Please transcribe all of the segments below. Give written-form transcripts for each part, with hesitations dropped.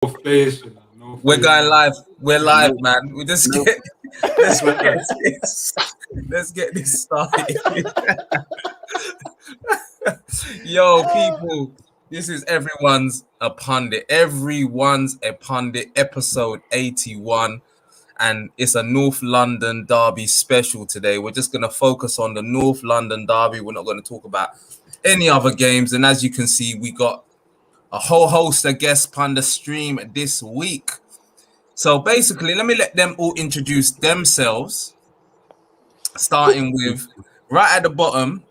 face, you know, no We're face, going man. live. We're live, man. We just No. get let's get this started. Yo, people, this is Everyone's a Pundit. Everyone's a Pundit, episode 81. And it's a North London derby special today. We're just going to focus on the North London derby. We're not going to talk about any other games. And as you can see, we got a whole host of guests on the stream this week. So basically, let me let them all introduce themselves, starting with right at the bottom,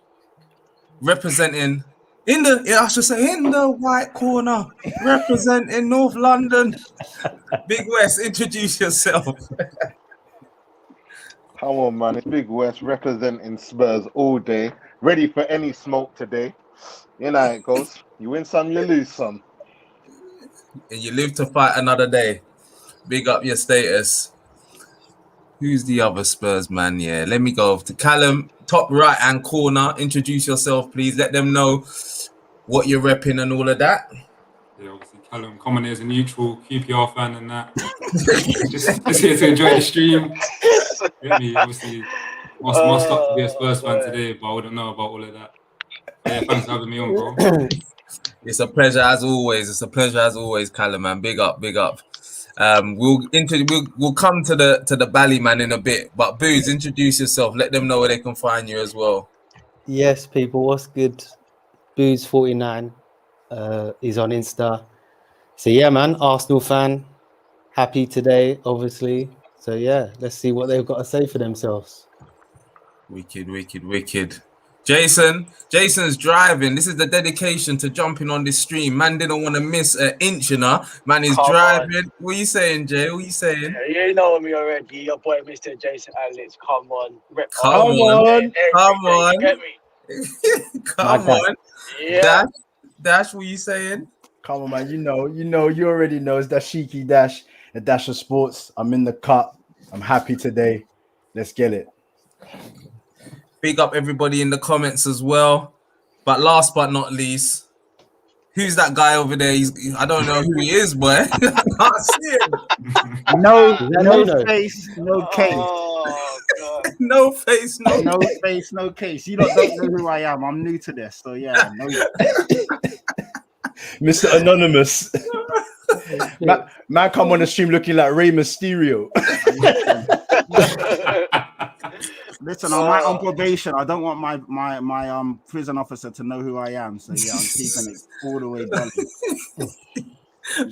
representing in the white corner, representing North London. Big West, introduce yourself. Come on, man. It's Big West representing Spurs all day. Ready for any smoke today. You know how it goes. You win some, you lose some. And you live to fight another day. Big up your status. Who's the other Spurs man? Yeah, let me go to Callum, top right hand corner. Introduce yourself, please. Let them know what you're repping and all of that. Yeah, obviously Callum coming as a neutral QPR fan and that. just here to enjoy the stream. Get me, obviously, must up to be a Spurs fan today, but I wouldn't know about all of that. But yeah, thanks for having me on, bro. It's a pleasure as always. Callum, man. Big up. We'll come to the Bally man in a bit, but Booze, introduce yourself. Let them know where they can find you as well. Yes, people, what's good? Booze49 is on Insta. So yeah, man, Arsenal fan. Happy today, obviously. So yeah, let's see what they've got to say for themselves. Wicked. Jason's driving. This is the dedication to jumping on this stream. Man didn't want to miss an inch, you know. Man is driving. On. What are you saying, Jay? What are you saying? Yeah, you know me already. Your boy, Mr. Jason Alex. Come on. Come on. You get me? Come on. Yeah. Dash, what are you saying? Come on, man. You already know. It's Dashiki Dash, a Dash of Sports. I'm in the cut. I'm happy today. Let's get it. Big up everybody in the comments as well. But last but not least, who's that guy over there? I don't know who he is, boy. I can't see him. No face, no case. Oh, God. No face, no face, no case. You don't know who I am. I'm new to this, so yeah. No. Mr. Anonymous. man, come on the stream looking like Rey Mysterio. Listen, I'm on probation. I don't want my prison officer to know who I am. So yeah, I'm keeping it all the way down.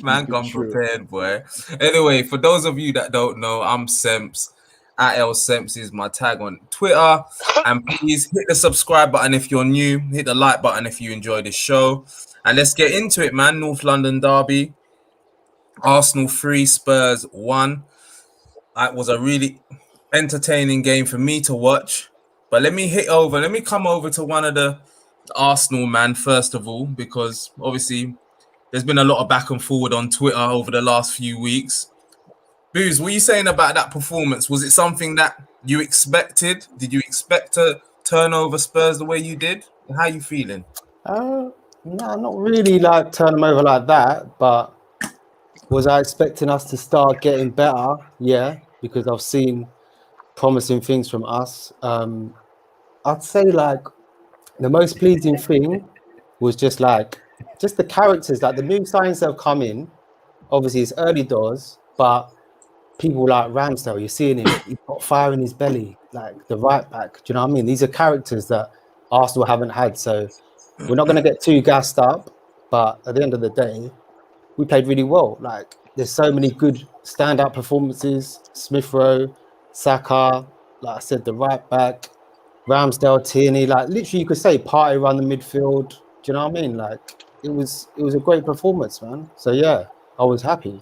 Man, come prepared, boy. Anyway, for those of you that don't know, I'm Semps. @LSemps is my tag on Twitter. And please hit the subscribe button if you're new. Hit the like button if you enjoy the show. And let's get into it, man. North London derby. Arsenal 3, Spurs 1. It was a really entertaining game for me to watch. But let me come over to one of the Arsenal man first of all, because obviously there's been a lot of back and forward on Twitter over the last few weeks. Booze, what are you saying about that performance? Was it something that you expected? Did you expect to turn over Spurs the way you did? How are you feeling? No, not really like turn them over like that, but was I expecting us to start getting better? Yeah, because I've seen promising things from us. I'd say like the most pleasing thing was just the characters, like the new signs that have come in. Obviously it's early doors, but people like Ramsdale, you're seeing him, he's got fire in his belly, like the right back. Do you know what I mean? These are characters that Arsenal haven't had. So we're not going to get too gassed up, but at the end of the day, we played really well. Like there's so many good standout performances. Smith Rowe, Saka, like I said, the right back, Ramsdale, Tierney, like literally you could say party around the midfield. Do you know what I mean? Like it was a great performance, man. So yeah, I was happy.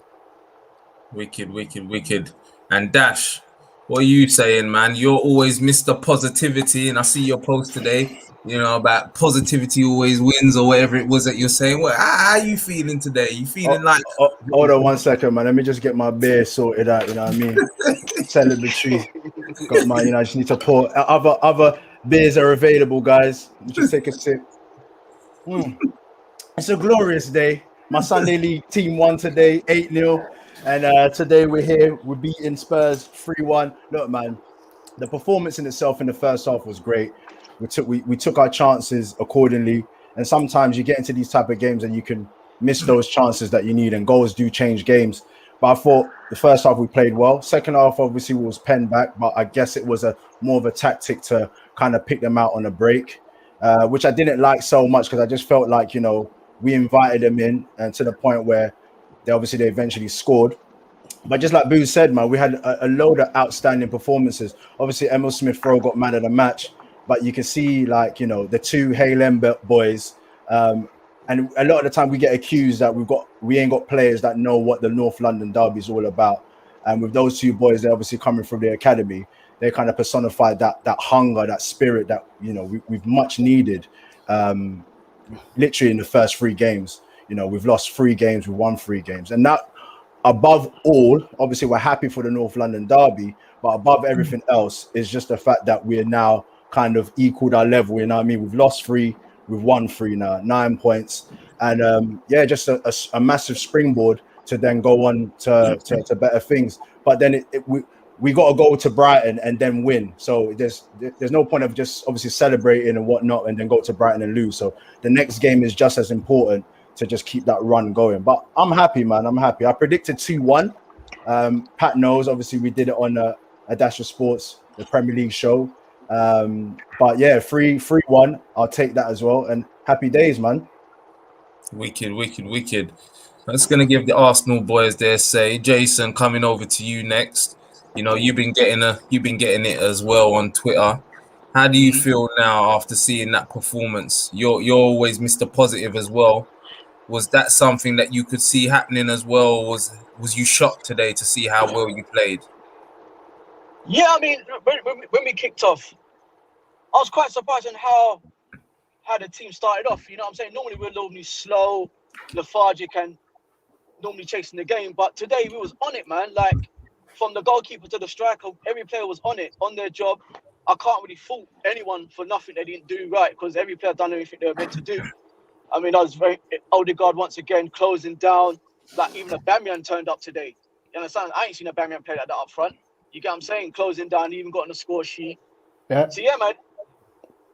Wicked. And Dash, what are you saying, man? You're always Mr. Positivity, and I see your post today, you know, about positivity always wins or whatever it was that you're saying. Well, how are you feeling today? You feeling hold on 1 second, man. Let me just get my beer sorted out, you know what I mean? Celebratory. Got my, I just need to pour. Other beers are available, guys. Just take a sip. It's a glorious day. My Sunday League team won today, 8-0. And today we're here. We're beating Spurs 3-1. Look, man, the performance in itself in the first half was great. We took our chances accordingly. And sometimes you get into these type of games and you can miss those chances that you need. And goals do change games. But I thought the first half we played well. Second half, obviously, was penned back. But I guess it was more of a tactic to kind of pick them out on a break, which I didn't like so much because I just felt like, we invited them in and to the point where they eventually scored. But just like Boo said, man, we had a load of outstanding performances. Obviously, Emil Smith-Rowe got man of the match, but you can see, the two Halem boys. And a lot of the time we get accused that we ain't got players that know what the North London derby is all about. And with those two boys, they're obviously coming from the academy. They kind of personified that hunger, that spirit that, we've much needed. Literally in the first 3 games, we've lost 3 games, we've won 3 games. And that, above all, obviously we're happy for the North London derby, but above everything else is just the fact that we're now kind of equaled our level. You know what I mean? We've lost 3, we've won 3 now, 9 points. And just a massive springboard to then go on to better things. But then we got to go to Brighton and then win. So there's no point of just obviously celebrating and whatnot and then go to Brighton and lose. So the next game is just as important to just keep that run going. But I'm happy, man. I'm happy. I predicted 2-1. Pat knows, obviously, we did it on a Dash of Sports, the Premier League show. But yeah, 3-1. I'll take that as well. And happy days, man. Wicked. I'm just gonna give the Arsenal boys their say. Jason, coming over to you next. You've been getting it as well on Twitter. How do you feel now after seeing that performance? You're always Mr. Positive as well. Was that something that you could see happening as well? Was you shocked today to see how well you played? Yeah, I mean, when we kicked off, I was quite surprised on how the team started off. You know what I'm saying? Normally we're normally slow, lethargic, and normally chasing the game. But today we was on it, man. Like, from the goalkeeper to the striker, every player was on it, on their job. I can't really fault anyone for nothing they didn't do right, because every player done everything they were meant to do. I mean, I was Odegaard once again closing down. Like, even Aubameyang turned up today. You understand? I ain't seen Aubameyang play like that up front. You get what I'm saying? Closing down, even got on the score sheet. Yeah. So yeah, man,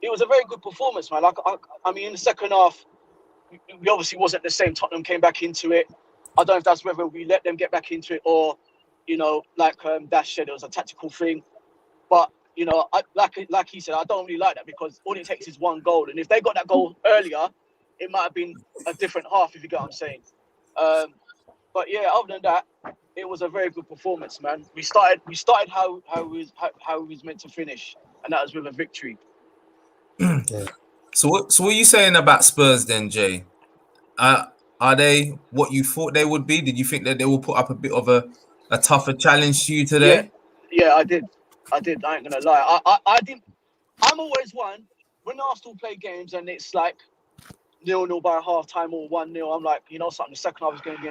it was a very good performance, man. Like, I mean, in the second half, we obviously wasn't the same. Tottenham came back into it. I don't know if that's whether we let them get back into it or, like Dash said, it was a tactical thing. But, like he said, I don't really like that, because all it takes is one goal. And if they got that goal earlier, it might have been a different half, if you get what I'm saying. But yeah, other than that, it was a very good performance, man. We started how we was meant to finish, and that was with a victory. Yeah. So what are you saying about Spurs then, Jay? Are they what you thought they would be? Did you think that they will put up a bit of a tougher challenge to you today? Yeah, I did. I ain't gonna lie. I didn't. I'm always one when Arsenal play games and it's like 0-0 by half time or 1-0. I'm like, something. The second half is going to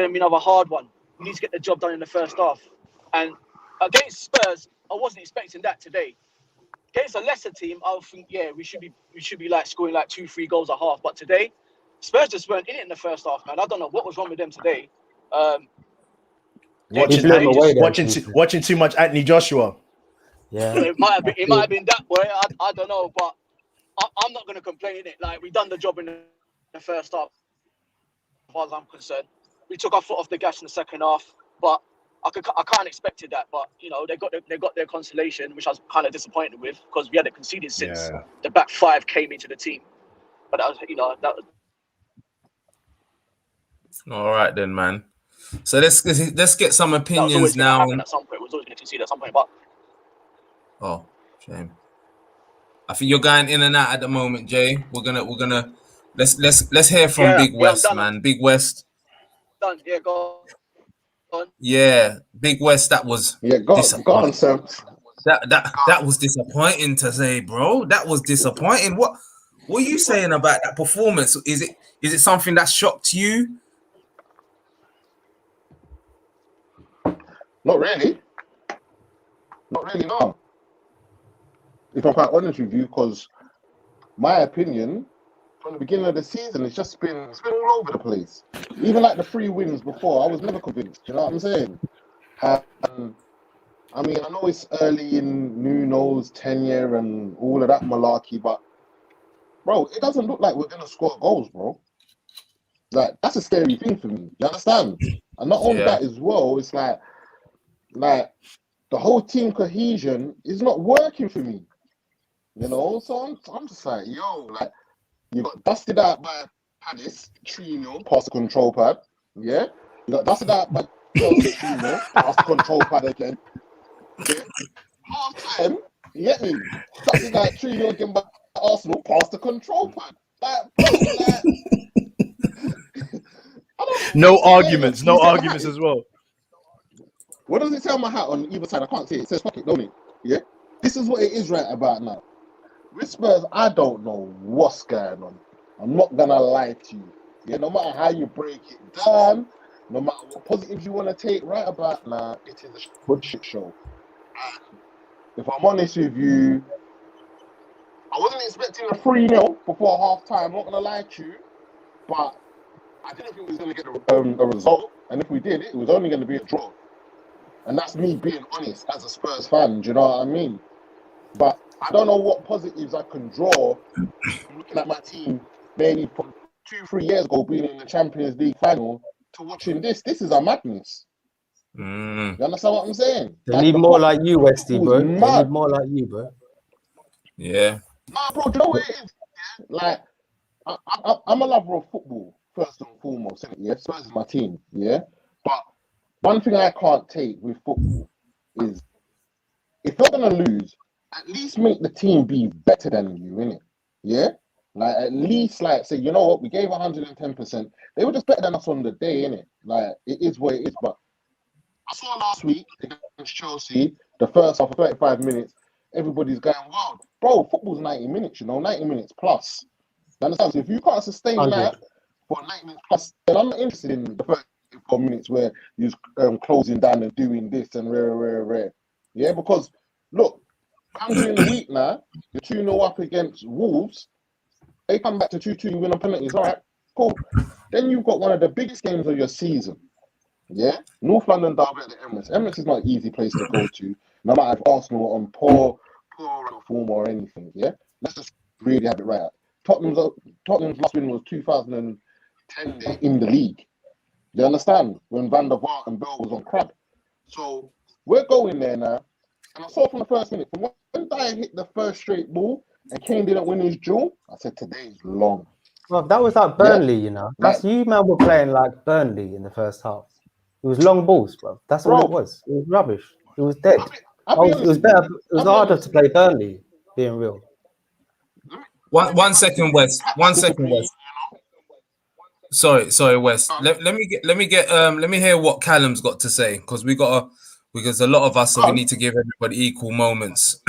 be another hard one. We need to get the job done in the first half. And against Spurs, I wasn't expecting that today. Against a lesser team, I think we should be like scoring like 2-3 goals a half. But today, Spurs just weren't in it in the first half, man. I don't know what was wrong with them today. Watching too much Anthony Joshua. Yeah. It might have been that way. I don't know, but I'm not going to complain in it. Like, we done the job in the first half, as far as I'm concerned. We took our foot off the gas in the second half, but I can't expected that. But they got their consolation, which I was kind of disappointed with, because we hadn't conceded since the back 5 came into the team. But that was All right then, man. So let's get some opinions now. At some point, it was always going to concede at some point, but oh, shame. I think you're going in and out at the moment, Jay. We're gonna let's hear from Big West, man. Big West. Done. Yeah, go on. Yeah, Big West. That was Go on, Sam. That was disappointing to say, bro. That was disappointing. What are you saying about that performance? Is it something that shocked you? Not really. No. If I'm quite honest with you, because my opinion, from the beginning of the season, it's been all over the place. Even like the 3 wins before, I was never convinced. You know what I'm saying? I mean, I know it's early in Nuno's tenure and all of that malarkey, but bro, it doesn't look like we're gonna score goals, bro. Like that's a scary thing for me. You understand? And not only that as well, it's like the whole team cohesion is not working for me. You know, so I'm just like, yo, like you got dusted out by Palace 3-0 past the control pad. Yeah, you got dusted out by Chelsea 3-0 past the control pad again. Yeah. Half time, you get me? Dusted out 3-0 again by Arsenal past the control pad. No arguments as well. What does it say on my hat on either side? I can't see it. It says fuck it, don't it? Yeah. This is what it is right about now. With Spurs, I don't know what's going on. I'm not gonna lie to you. Yeah, no matter how you break it down, no matter what positives you want to take, right about now, it is a good shit show. And if I'm honest with you, I wasn't expecting a 3-0 before half time, I'm not gonna lie to you, but I didn't think we was gonna get a result, and if we did, it was only gonna be a draw. And that's me being honest as a Spurs fan, do you know what I mean? But I don't know what positives I can draw from looking at my team maybe from 2-3 years ago being in the Champions League final to watching this. This is a madness. You understand what I'm saying? They need more like you, Westy, bro. They need more like you, bro. Yeah. Nah, bro, do you know what it is? Yeah? Like, I'm a lover of football, first and foremost. Yeah, Spurs is my team, yeah? But one thing I can't take with football is if you're going to lose, at least make the team be better than you, innit? Yeah? Like, at least, like, say, you know what, we gave 110%. They were just better than us on the day, innit? Like, it is what it is. But I saw last week against Chelsea, the first half of 35 minutes, everybody's going wild. Bro, football's 90 minutes, you know, 90 minutes plus. You understand? So if you can't sustain 100. that for 90 minutes plus, then I'm not interested in the first 4 minutes where you're closing down and doing this and rare. Yeah, because, look, I'm during the week now, you're 2-0 up against Wolves, they come back to 2-2, you win on penalties, all right, cool. Then you've got one of the biggest games of your season, yeah? North London derby at the Emirates. Emirates is not an easy place to go to, no matter if Arsenal are on poor form or anything, yeah? Let's just really have it right. Tottenham's last win was 2010 in the league. You understand? When Van der Vaart and Bell was on crab. So we're going there now. And I saw from the first minute, from when Dyer hit the first straight ball and Kane didn't win his duel, I said, today's long. Well, that was like Burnley, you know. That's you, man, were playing like Burnley in the first half. It was long balls, bro. That's all it was. It was rubbish. It was dead. It was better. It was harder to play Burnley, being real. One second, West. 1 second, West. Sorry, West. Let me hear what Callum's got to say because a lot of us, so we need to give everybody equal moments.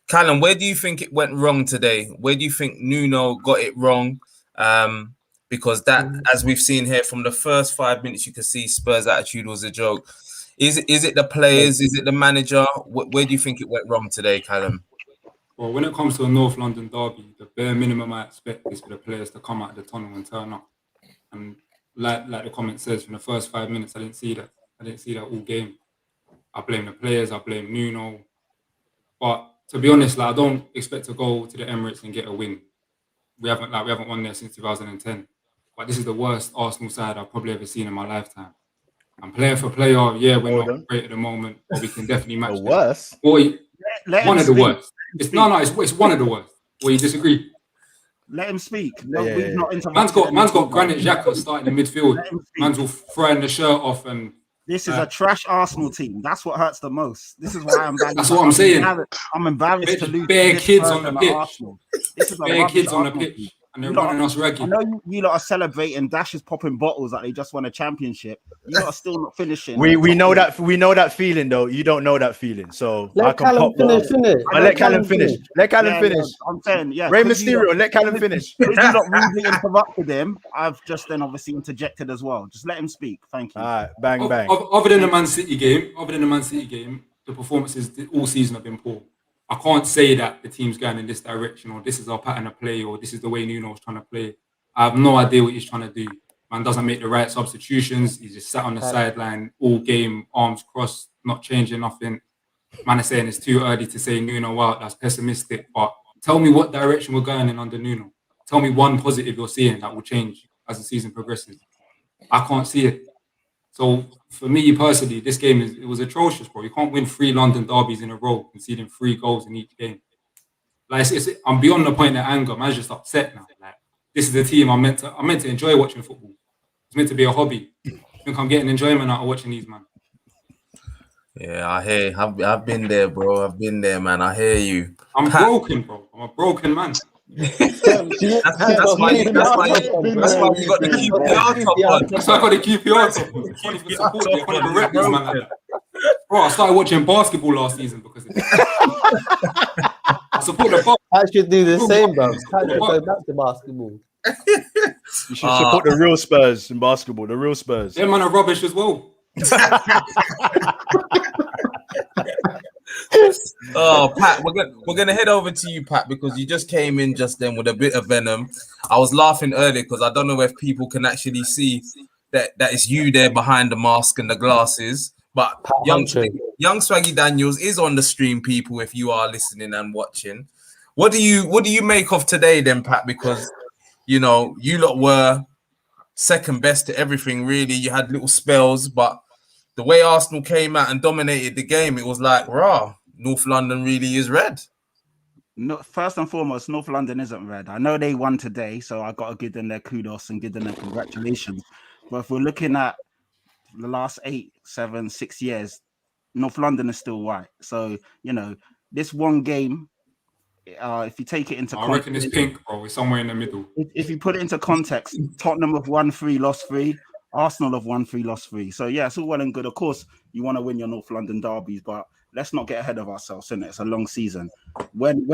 Callum, where do you think it went wrong today? Where do you think Nuno got it wrong? Because that, as we've seen here from the first 5 minutes, you can see Spurs' attitude was a joke. Is it the players? Is it the manager? Where do you think it went wrong today, Callum? Well, when it comes to a North London derby, the bare minimum I expect is for the players to come out of the tunnel and turn up. And like the comment says, from the first 5 minutes, I didn't see that. I didn't see that all game. I blame the players. I blame Nuno. But to be honest, like, I don't expect to go to the Emirates and get a win. We haven't won there since 2010. But this is the worst Arsenal side I've probably ever seen in my lifetime. And player for player, yeah, we're not great at the moment, but we can definitely match the worst. One of the worst. It's one of the worst. Or you disagree? Let him speak. We've not interrupted. Man's got Granit Xhaka starting in midfield. Man's all throwing the shirt off and. This is a trash Arsenal team. That's what hurts the most. This is why I'm. That's what I'm saying. I'm embarrassed to lose. Bare kids on the pitch. Arsenal. This is bare kids on the pitch, and they're running us ragged. I know you lot are celebrating. Dash is popping bottles like they just won a championship. You lot are still not finishing. We know that feeling though. You don't know that feeling, so let Callum finish. Let Callum finish. Let Callum finish. I'm saying, yeah. Rey Mysterio, let Callum finish. If you not rudely interrupted him, I've just then obviously interjected as well. Just let him speak. Thank you. All right, bang. Other than the Man City game, the performances all season have been poor. I can't say that the team's going in this direction or this is our pattern of play or this is the way Nuno's trying to play. I have no idea what he's trying to do. Man doesn't make the right substitutions. He's just sat on the sideline all game, arms crossed, not changing nothing. Man is saying it's too early to say Nuno out. That's pessimistic. But tell me what direction we're going in under Nuno. Tell me one positive you're seeing that will change as the season progresses. I can't see it. So for me personally, this game it was atrocious, bro. You can't win 3 London derbies in a row, conceding 3 goals in each game. Like I'm beyond the point of anger. Man's just upset now. Like this is the team I'm meant to enjoy watching football. It's meant to be a hobby. I think I'm getting enjoyment out of watching these, man. Yeah, I hear. I've been there, bro. I've been there, man. I hear you. I'm broken, bro. I'm a broken man. That's why you got the QPR top on. That's why I got the QPR top on. I can't even support you. I can't even rep this man like that. Bro, I started watching basketball last season because of it. I support the Bucks. I should do the same, bro. I should go back to basketball. You should support the real Spurs in basketball. The real Spurs. Them man are rubbish as well. Oh, Pat, we're gonna head over to you, Pat, because you just came in just then with a bit of venom. I was laughing earlier because I don't know if people can actually see that it's you there behind the mask and the glasses. But young Swaggy Daniels is on the stream, people. If you are listening and watching, what do you make of today, then, Pat? Because you know you lot were second best to everything, really. You had little spells, but the way Arsenal came out and dominated the game, it was like, rah, North London really is red. No, first and foremost, North London isn't red. I know they won today, so I got to give them their kudos and give them their congratulations. But if we're looking at the last 8, 7, 6 years, North London is still white. So, you know, this one game, if you take it into I reckon it's pink, bro. It's somewhere in the middle. If you put it into context, Tottenham have won 3, lost 3. Arsenal have won 3, lost 3. So yeah, it's all well and good. Of course, you want to win your North London derbies, but let's not get ahead of ourselves, innit? It's a long season. When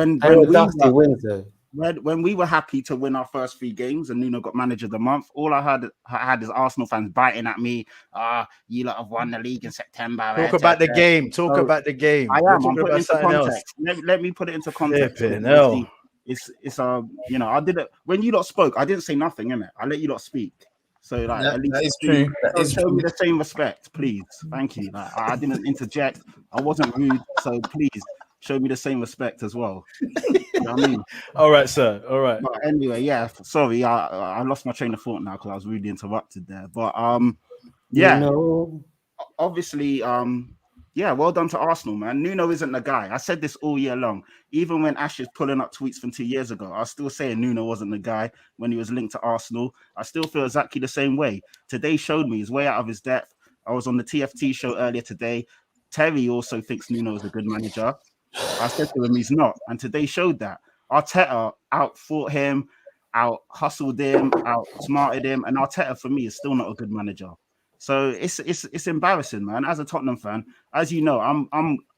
we were happy to win our first 3 games and Nuno got manager of the month, all I had is Arsenal fans biting at me. You lot have won the league in September. Talk about the game. Talk about the game. I am. I'm putting it into context. Let me put it into context. It's you know, I did it when you lot spoke. I didn't say nothing, innit? I let you lot speak. So like, at least that is true. Show me the same respect, please. Thank you. Like, I didn't interject. I wasn't rude. So please show me the same respect as well. You know what I mean? All right, sir. All right. But anyway, yeah. Sorry, I lost my train of thought now because I was rudely interrupted there. But yeah. No. Obviously, yeah, well done to Arsenal, man. Nuno isn't the guy. I said this all year long. Even when Ash is pulling up tweets from 2 years ago, I was still saying Nuno wasn't the guy when he was linked to Arsenal. I still feel exactly the same way. Today showed me he's way out of his depth. I was on the TFT show earlier today. Terry also thinks Nuno is a good manager. I said to him he's not. And today showed that. Arteta out-fought him, out-hustled him, out-smarted him. And Arteta, for me, is still not a good manager. So it's embarrassing, man. As a Tottenham fan, as you know, I'm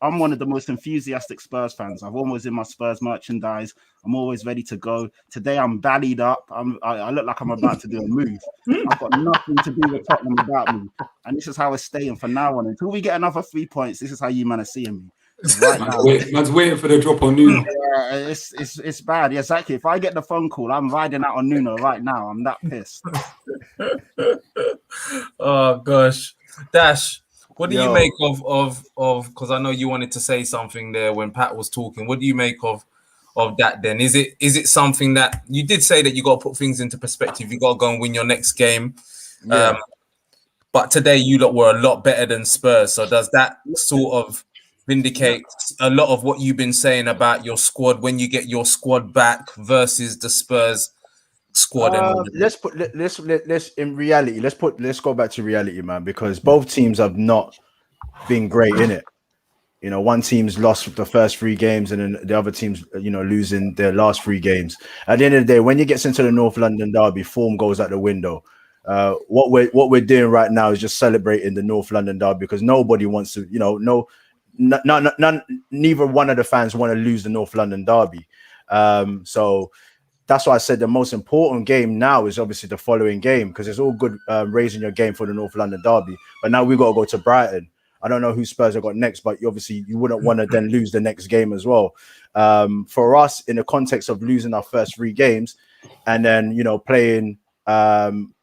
one of the most enthusiastic Spurs fans. I've always in my Spurs merchandise. I'm always ready to go. Today I'm ballied up. I look like I'm about to do a move. I've got nothing to do with Tottenham about me, and this is how it's staying for now on. Until we get another 3 points, this is how you man are seeing me. Right now, man's waiting for the drop on Nuno. It's bad. Yeah, exactly. If I get the phone call, I'm riding out on Nuno right now. I'm that pissed. Oh gosh, Dash, what do you make of because I know you wanted to say something there when Pat was talking. What do you make of that then? Is it something that you did say that you got to put things into perspective? You got to go and win your next game. Yeah. But today you lot were a lot better than Spurs. So does that sort of vindicate a lot of what you've been saying about your squad when you get your squad back versus the Spurs squad? Let's in reality. Let's go back to reality, man, because both teams have not been great in it. You know, one team's lost the first 3 games, and then the other team's, you know, losing their last 3 games. At the end of the day, when you get into the North London derby, form goes out the window. What we're doing right now is just celebrating the North London derby because nobody wants to, you know, neither one of the fans want to lose the North London derby. So that's why I said the most important game now is obviously the following game, because it's all good raising your game for the North London derby, but now we've got to go to Brighton. I don't know who Spurs have got next, but obviously you wouldn't want to then lose the next game as well. For us, in the context of losing our first 3 games, and then playing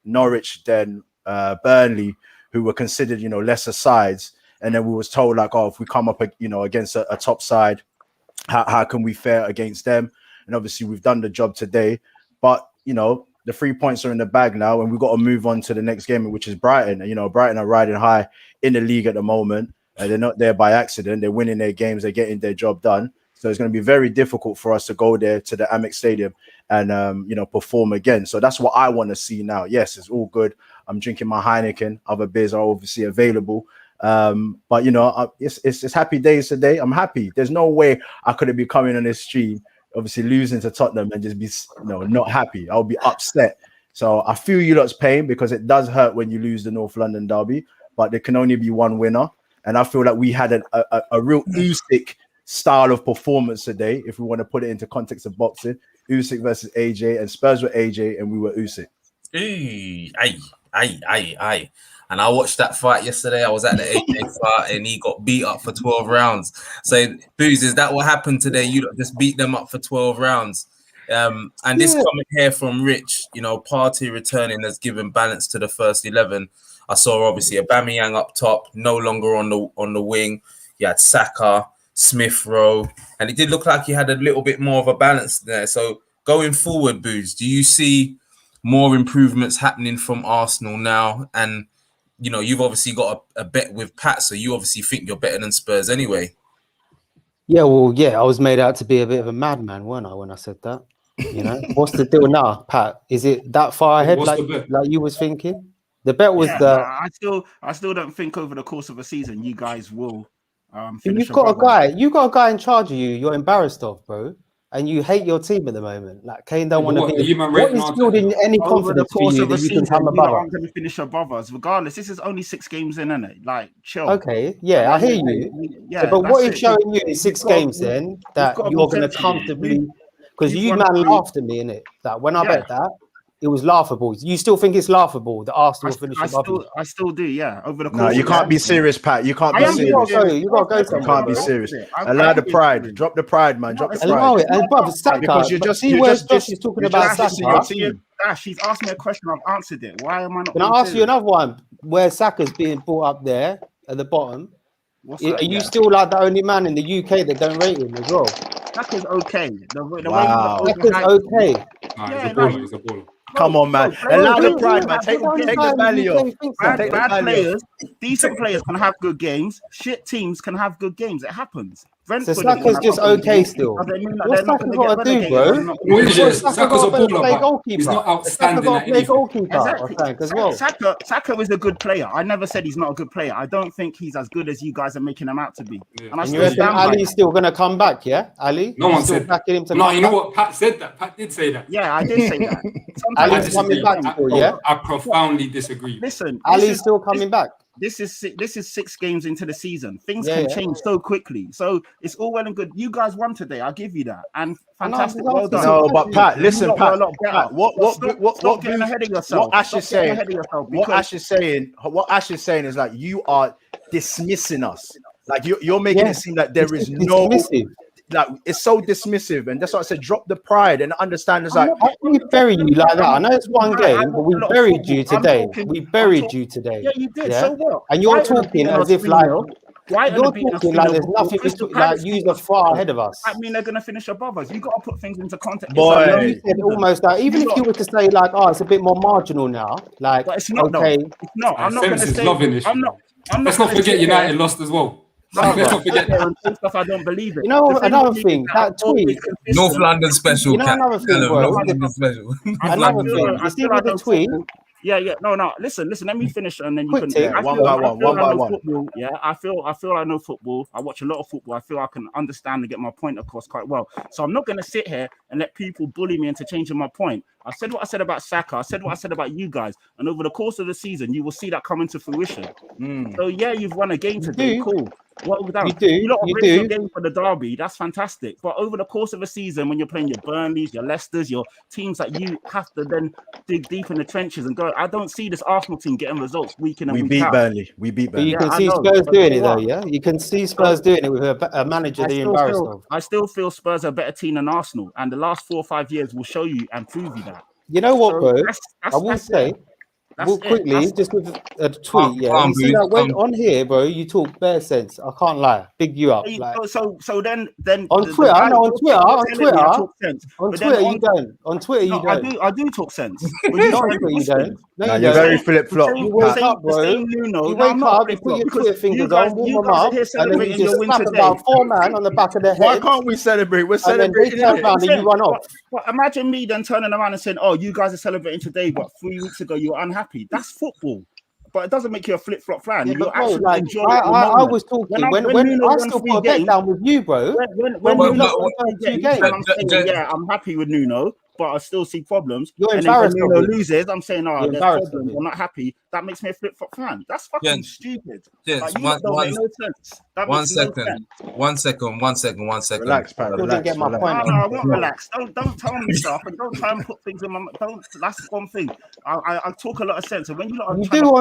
Norwich, then Burnley, who were considered lesser sides, and then we was told like, oh, if we come up against a top side, how can we fare against them? And obviously we've done the job today, but the 3 points are in the bag now, and we've got to move on to the next game, which is Brighton. And Brighton are riding high in the league at the moment. They're not there by accident. They're winning their games. They're getting their job done. So it's going to be very difficult for us to go there to the Amex Stadium and perform again. So that's what I want to see now. Yes, it's all good. I'm drinking my Heineken. Other beers are obviously available. But it's happy days today. I'm happy. There's no way I could have been coming on this stream, obviously losing to Tottenham, and just be not happy. I'll be upset. So I feel you lot's pain, because it does hurt when you lose the North London derby, but there can only be one winner. And I feel like we had a real Usyk style of performance today, if we want to put it into context of boxing. Usyk versus AJ, and Spurs were AJ and we were Usyk. Aye. And I watched that fight yesterday. I was at the AJ fight and he got beat up for 12 rounds. So, Booze, is that what happened today? You just beat them up for 12 rounds. And this comment here from Rich, Partey returning has given balance to the first 11. I saw obviously Aubameyang up top, no longer on the wing. You had Saka, Smith Rowe, and it did look like he had a little bit more of a balance there. So going forward, Booze, do you see more improvements happening from Arsenal now? And you've obviously got a bet with Pat, so you obviously think you're better than Spurs anyway. Yeah, well, I was made out to be a bit of a madman, weren't I, when I said that? What's the deal now, Pat? Is it that far ahead like you was thinking? The bet was I still don't think over the course of a season you guys will. You've got a guy in charge of you. You're embarrassed of, bro, and you hate your team at the moment. Like Kane don't want to be. What is building any confidence for you that you can come above? I'm going to finish above us, regardless. This is only 6 games in, isn't it? Like, chill. Okay, I hear you. Yeah, but what is showing you in 6 games then that you're going to comfortably? Because you laughed at me, innit? That when I bet that. It was laughable. You still think it's laughable that Arsenal finish above you? I still do, yeah. Over the course. No, you can't be serious, Pat. You can't be serious. You got to go somewhere. You can't be serious. Allow the pride. Drop the pride, man. Drop the pride. Allow it. And brother, Saka. Because you're just talking about Saka. She's asked me a question. I've answered it. Why am I not? Can I ask you another one? Where Saka's being brought up there at the bottom? Are you still like the only man in the UK that don't rate him as well? Saka's okay. Wow. Saka's okay. He's a baller. Come on, man. Allow the pride, man. Take the value off. Bad players, decent players can have good games. Shit teams can have good games. It happens. So Saka's just okay still. What's Saka got to do, bro? Saka's a baller. He's not outstanding at anything. Saka is a good player. I never said he's not a good player. I don't think he's as good as you guys are making him out to be. And you reckon Ali's still going to come back, yeah? Ali? No one said that. No, you know what? Pat said that. Pat did say that. Yeah, I did say that. Ali's coming back still, yeah? I profoundly disagree. Listen, Ali's still coming back. This is 6 games into the season. Things can change so quickly. So it's all well and good. You guys won today. I'll give you that. And fantastic. Well done. No, but Pat, listen, Pat. Stop getting ahead of yourself. What Ash is saying is like you are dismissing us. Like you're making it seem like there is no. Like it's so dismissive, and that's why I said drop the pride and understand. It's like we buried you like that. I know it's one game, but we buried you today. We buried you today. Yeah, you did. So what? And you're talking as if like you're talking like there's nothing like you are far ahead of us. I mean, they're gonna finish above us. You got to put things into context. Boy, you said almost like even if you were to say like, oh, it's a bit more marginal now. Like, but it's not. Okay, it's not. I'm not gonna say. Let's not forget United lost as well. Let's not forget that. Stuff I don't believe it. You know, another thing, that tweet. North London special. You know, another thing, bro. North London special. Another thing. You see with the tweet. Yeah. No. Listen. Let me finish, and then you can take one by one. Yeah, I feel I know football. I watch a lot of football. I feel I can understand and get my point across quite well. So I'm not going to sit here and let people bully me into changing my point. I said what I said about Saka. I said what I said about you guys. And over the course of the season, you will see that come into fruition. So yeah, you've won a game today. Cool. What we've done. You do, You lot you raise your do. game for the derby. That's fantastic. But over the course of a season, when you're playing your Burnleys, your Leicesters, your teams that you have to then dig deep in the trenches and go, I don't see this Arsenal team getting results week in and We week beat out. Burnley. We beat But you Burnley. can I see know, Spurs but doing so it though, what? yeah. You can see Spurs doing it with a manager they're embarrassed of. I still feel Spurs are a better team than Arsenal, and the last 4 or 5 years will show you and prove you that. You know what, So bro? that's I will it. say, That's well, it. quickly, That's- just with a tweet, yeah. Calm, You see dude, that when calm. on here, bro, you talk bare sense. I can't lie. Big you up. Like So then on the Twitter, guy- no, on Twitter, you're on telling me I Twitter, talk sense, on but then Twitter, you don't. On Twitter, you No, don't. I do talk sense. But you Not on saying Twitter, you listen, don't. No, Nah, you you're don't. very flip-flop. You wake Pat. up, bro. Nuno. You No, wake I'm not up, you flip-flop put your because Twitter fingers guys, on, warm you them guys are up, here and then you celebrating your just win slap today. about 4 man on the back of the Why head, can't we celebrate? We're and then celebrating. they turn innit? around and you run off. But imagine me then turning around and saying, "Oh, you guys are celebrating today, but 3 weeks ago you were unhappy." That's football. But it doesn't make you a flip-flop fan. Yeah, You but bro, actually like enjoy I the moment. was talking when Nuno I won still 3 put a bet games, down with you, bro. when But- Nuno but- won 3 2 games, games. and I'm saying, yeah, I'm happy with Nuno, but I still see problems. You're And then when embarrassed Nuno of it. loses, I'm saying, oh, You're there's embarrassed of problems. it. I'm not happy. That makes me a flip-flop fan. That's fucking Yes. stupid. Yes, Like, you one- don't one- make no sense. That One makes no second. sense. One second. Relax, Pat. Still didn't Relax. get my relax. point No, off. I won't relax. Don't tell me stuff, and don't try and put things in my. Don't. That's one thing. I talk a lot of sense, and when you lot are You trying do to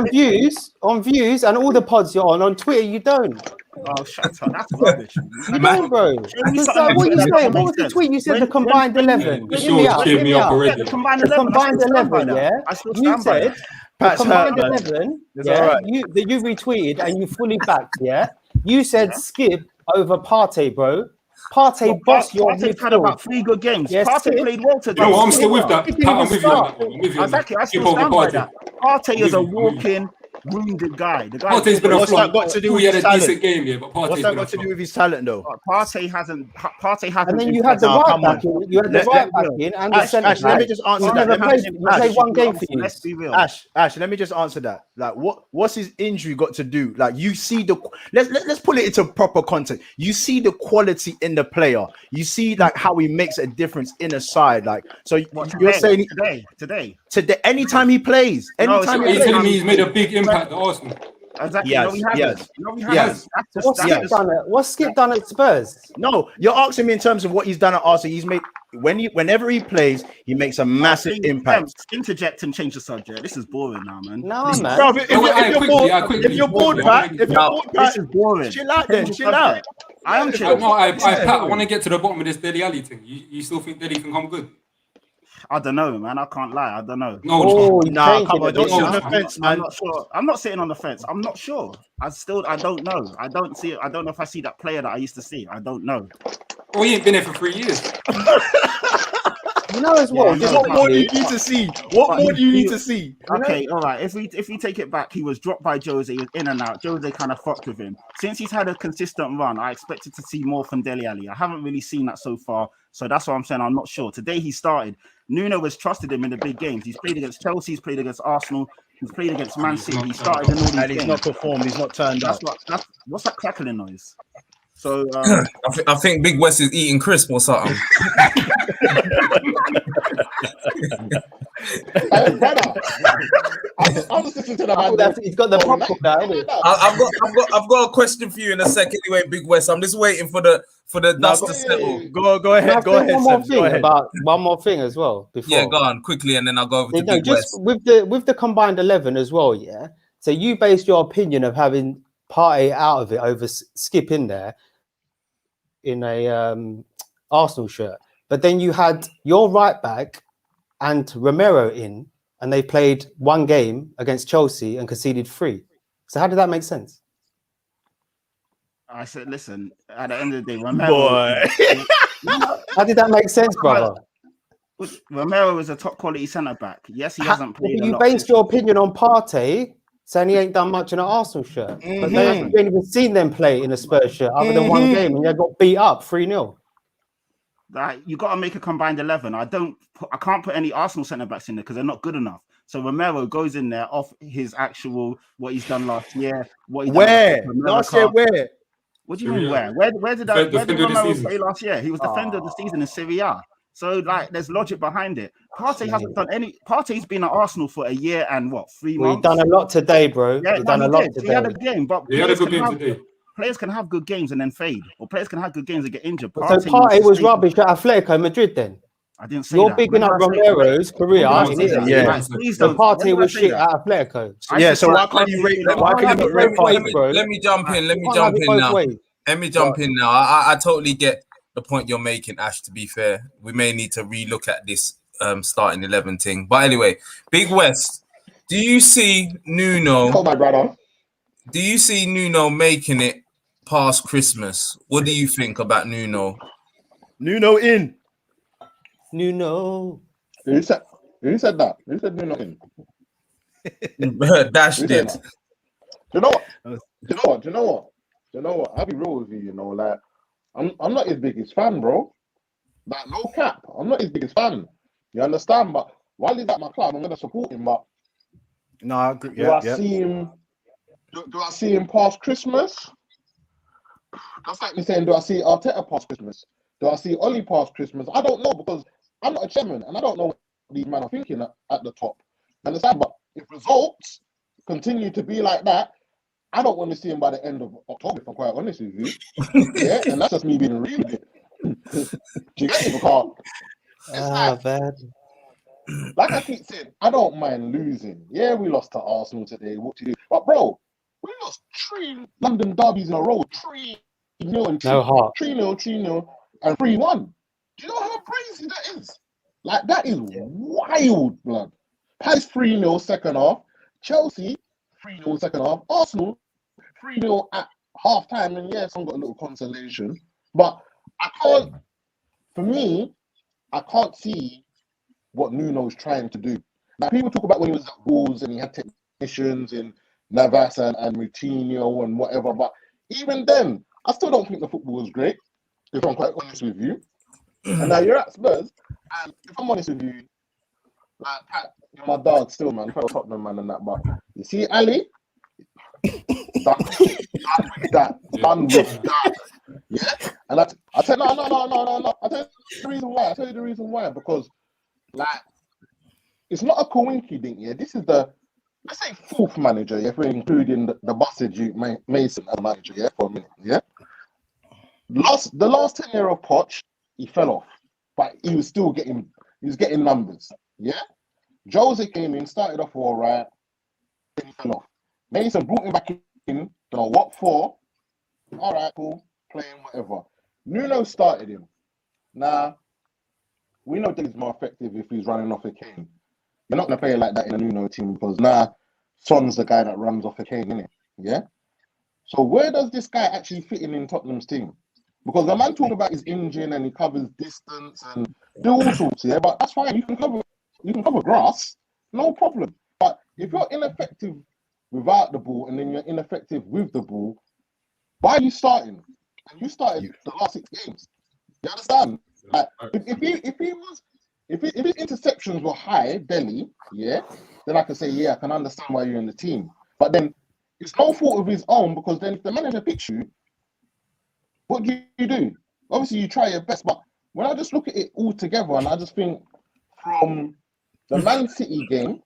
on views, and all the pods you're on Twitter. You don't. oh, shut up. That's rubbish. You Man. don't, bro. Show me Because something on what Twitter you that say? don't What make was the sense. tweet? You said When- the combined when- 11. The Hear show me just out. gave Hear me me up out. already. The combined The 11. combined I still stand by 11, that. yeah. I still You stand by said that. the Pat's combined hurt, man. 11, It's yeah. all right. You retweeted and you fully backed, yeah. You said skip over Partey, bro. Partey bossed your Partey's had midfield. about 3 good games. Yes, Partey skip. played well today. You know what? I'm Skip. still with that. He Pat, didn't I'm even with you on start. that. I'm with you on Exactly. I that. still Skip over stand by Partey. that. Partey is a I'm with you. walking, wounded guy. The guy. Partey's been a What's flop. that got to do He with had his a decent talent? game, yeah, but Partey's What's that been a got to do flop. with his talent, though? Partey hasn't. And then you had the Nah, right come on. back in. You had the Let- right let- back in and the Ash, centre Ash, let me back. just answer You that. never Let me- played. You played one game for you. Let's be real. Ash, let me just answer that. Like, what's his injury got to do? Like, you see let's pull it into proper context. You see the quality in the player. You see like how he makes a difference in a side. Like, so you're saying today, anytime he plays, anytime Are he you plays. telling me he's made a big impact at Arsenal? exactly. Yes, No, he hasn't. yes, No, he yes. hasn't. That's What's just, Skip done? What's Skip done at Spurs? No, you're asking me in terms of what he's done at Arsenal. He's made whenever he plays, he makes a massive impact. Interject and change the subject. This is boring now, man. Nah, man. Bro, if you're bored, Pat, This is boring. chill out then, Change the chill out. subject. I am chilling. No, Pat, I want to get to the bottom of this Dele Alli thing. You still think Dele can come good? I don't know, man. I can't lie. I don't know. No, Oh, he's Nah, changing come on, it, don't isn't sit he? on the fence, man. I'm not sure. I'm not sitting on the fence. I'm not sure. I don't know. I don't see it. I don't know if I see that player that I used to see. I don't know. Oh, he ain't been here for 3 years. You know as well. Yeah, just no, What more do you quickly, need to see? What more do you need to see? Okay, all right. If we take it back, he was dropped by Jose. He was in and out. Jose kind of fucked with him. Since he's had a consistent run, I expected to see more from Dele Alli. I haven't really seen that so far, so that's why I'm saying I'm not sure. Today he started. Nuno has trusted him in the big games. He's played against Chelsea. He's played against Arsenal. He's played against Man City. He started in all these And he's games. not performed. He's not turned up. What's that crackling noise? So I think Big West is eating crisp or something. Hey, brother, I was listening to that oh, man. that's- he's got the popcorn now, isn't he? I've got a question for you in a second. Anyway, Big West, I'm just waiting for the dust to settle. Go ahead. Can I say one more Sebs, thing go ahead. about one more thing as well before. Yeah, go on quickly, and then I'll go over to You know, Big just West. with the combined 11 as well, yeah. So you based your opinion of having Partey out of it over Skip in there in a Arsenal shirt, but then you had your right back and Romero in, and they played one game against Chelsea and conceded 3. So how did that make sense? I said, listen. At the end of the day, Romero. Boy. How did that make sense, brother? Romero is a top quality centre back. Yes, he hasn't played. You based your opinion on Partey saying he ain't done much in an Arsenal shirt, but you ain't even seen them play in a Spurs shirt other than one game, and they got beat up 3-0. Like, you got to make a combined 11. I can't put any Arsenal centre backs in there because they're not good enough. So Romero goes in there off his actual what he's done last year. Where? Last year, where? What do you mean where? Where did Romero play last year? He was defender of the season in Serie A. So like, there's logic behind it. Partey hasn't done any. Partey's been at Arsenal for a year and 3 months. We've done a lot today, bro. Yeah, We've done a lot today. He had a game, but He had a good game today. players can have good games and then fade, or players can have good games and get injured. So Partey needs to was stay. rubbish at Atletico Madrid then? I didn't say You're that. bigging up Romero's career Don't in say that. Italy. Yeah. Like, please So don't. Partey when was did I say shit that? at Atletico. Yeah, so why Partey can't you rate? being Why up- can you not rate Partey, Partey? bro? Let me jump in. Let me Can't jump have it in both now. ways. Let me jump in now. I totally get the point you're making, Ash. To be fair, we may need to relook at this starting 11 thing. But anyway, Big West, do you see Nuno? Oh, my brother. Do you see Nuno making it past Christmas? What do you think about Nuno? Nuno in. Nuno. Who said that? Who said do nothing? Dash Who did. said that? Do you know what? Do you know what? I'll be real with you, like, I'm not his biggest fan, bro. Like, no cap. I'm not his biggest fan. You understand? But while he's at my club, I'm gonna support him. But No, I agree. do I see him? Do I see him past Christmas? That's like me saying, do I see Arteta past Christmas? Do I see Oli past Christmas? I don't know, because I'm not a chairman and I don't know what these men are thinking at the top. Understand? But if results continue to be like that, I don't want to see him by the end of October, if I'm quite honest with you. Yeah, and that's just me being real with it. Do you get it? Because it's bad. like I keep saying, I don't mind losing. Yeah, we lost to Arsenal today. What to do? But bro, we lost 3 London derbies in a row. 3-0 and No heart. 3-0, 3-0, and 3-1. Do you know how crazy that is? Like, that is wild, blood. Palace 3-0 second half. Chelsea 3-0 second half. Arsenal 3-0 at half time. And yeah, some got a little consolation. But for me, I can't see what Nuno's trying to do. Now, people talk about when he was at Wolves and he had technicians in Navas and Moutinho and whatever. But even then, I still don't think the football was great, if I'm quite honest with you. And now you're at Spurs, and if I'm honest with you, like, Pat, you're my dog still, man. Fellow Tottenham man and that. But you see, Ali, done with that. Yeah? And I tell no. I tell you the reason why. Because, like, it's not a coinky dink, yeah. This is the, let's say, 4th manager, yeah, if we're including the Bastard Duke Mason as manager, yeah, for a minute, yeah. The last tenure of Poch, he fell off, but he was still getting numbers, yeah. Jose came in, started off all right, then he fell off. Mason brought him back in, don't know what for. All right, cool, playing whatever. Nuno started him. Now, we know that he's more effective if he's running off a cane. You're not going to play like that in a Nuno team, because now Son's the guy that runs off a cane, innit? Yeah? So where does this guy actually fit in Tottenham's team? Because the man talking about his engine and he covers distance and do all sorts, yeah? But that's fine. You can cover grass, no problem. But if you're ineffective without the ball and then you're ineffective with the ball, why are you starting? And you started the last 6 games. You understand? Like, if his interceptions were high, Delhi, yeah, then I can say, yeah, I can understand why you're in the team. But then it's no fault of his own, because then if the manager picks you, what do you do? Obviously, you try your best, but when I just look at it all together, and I just think from the Man City game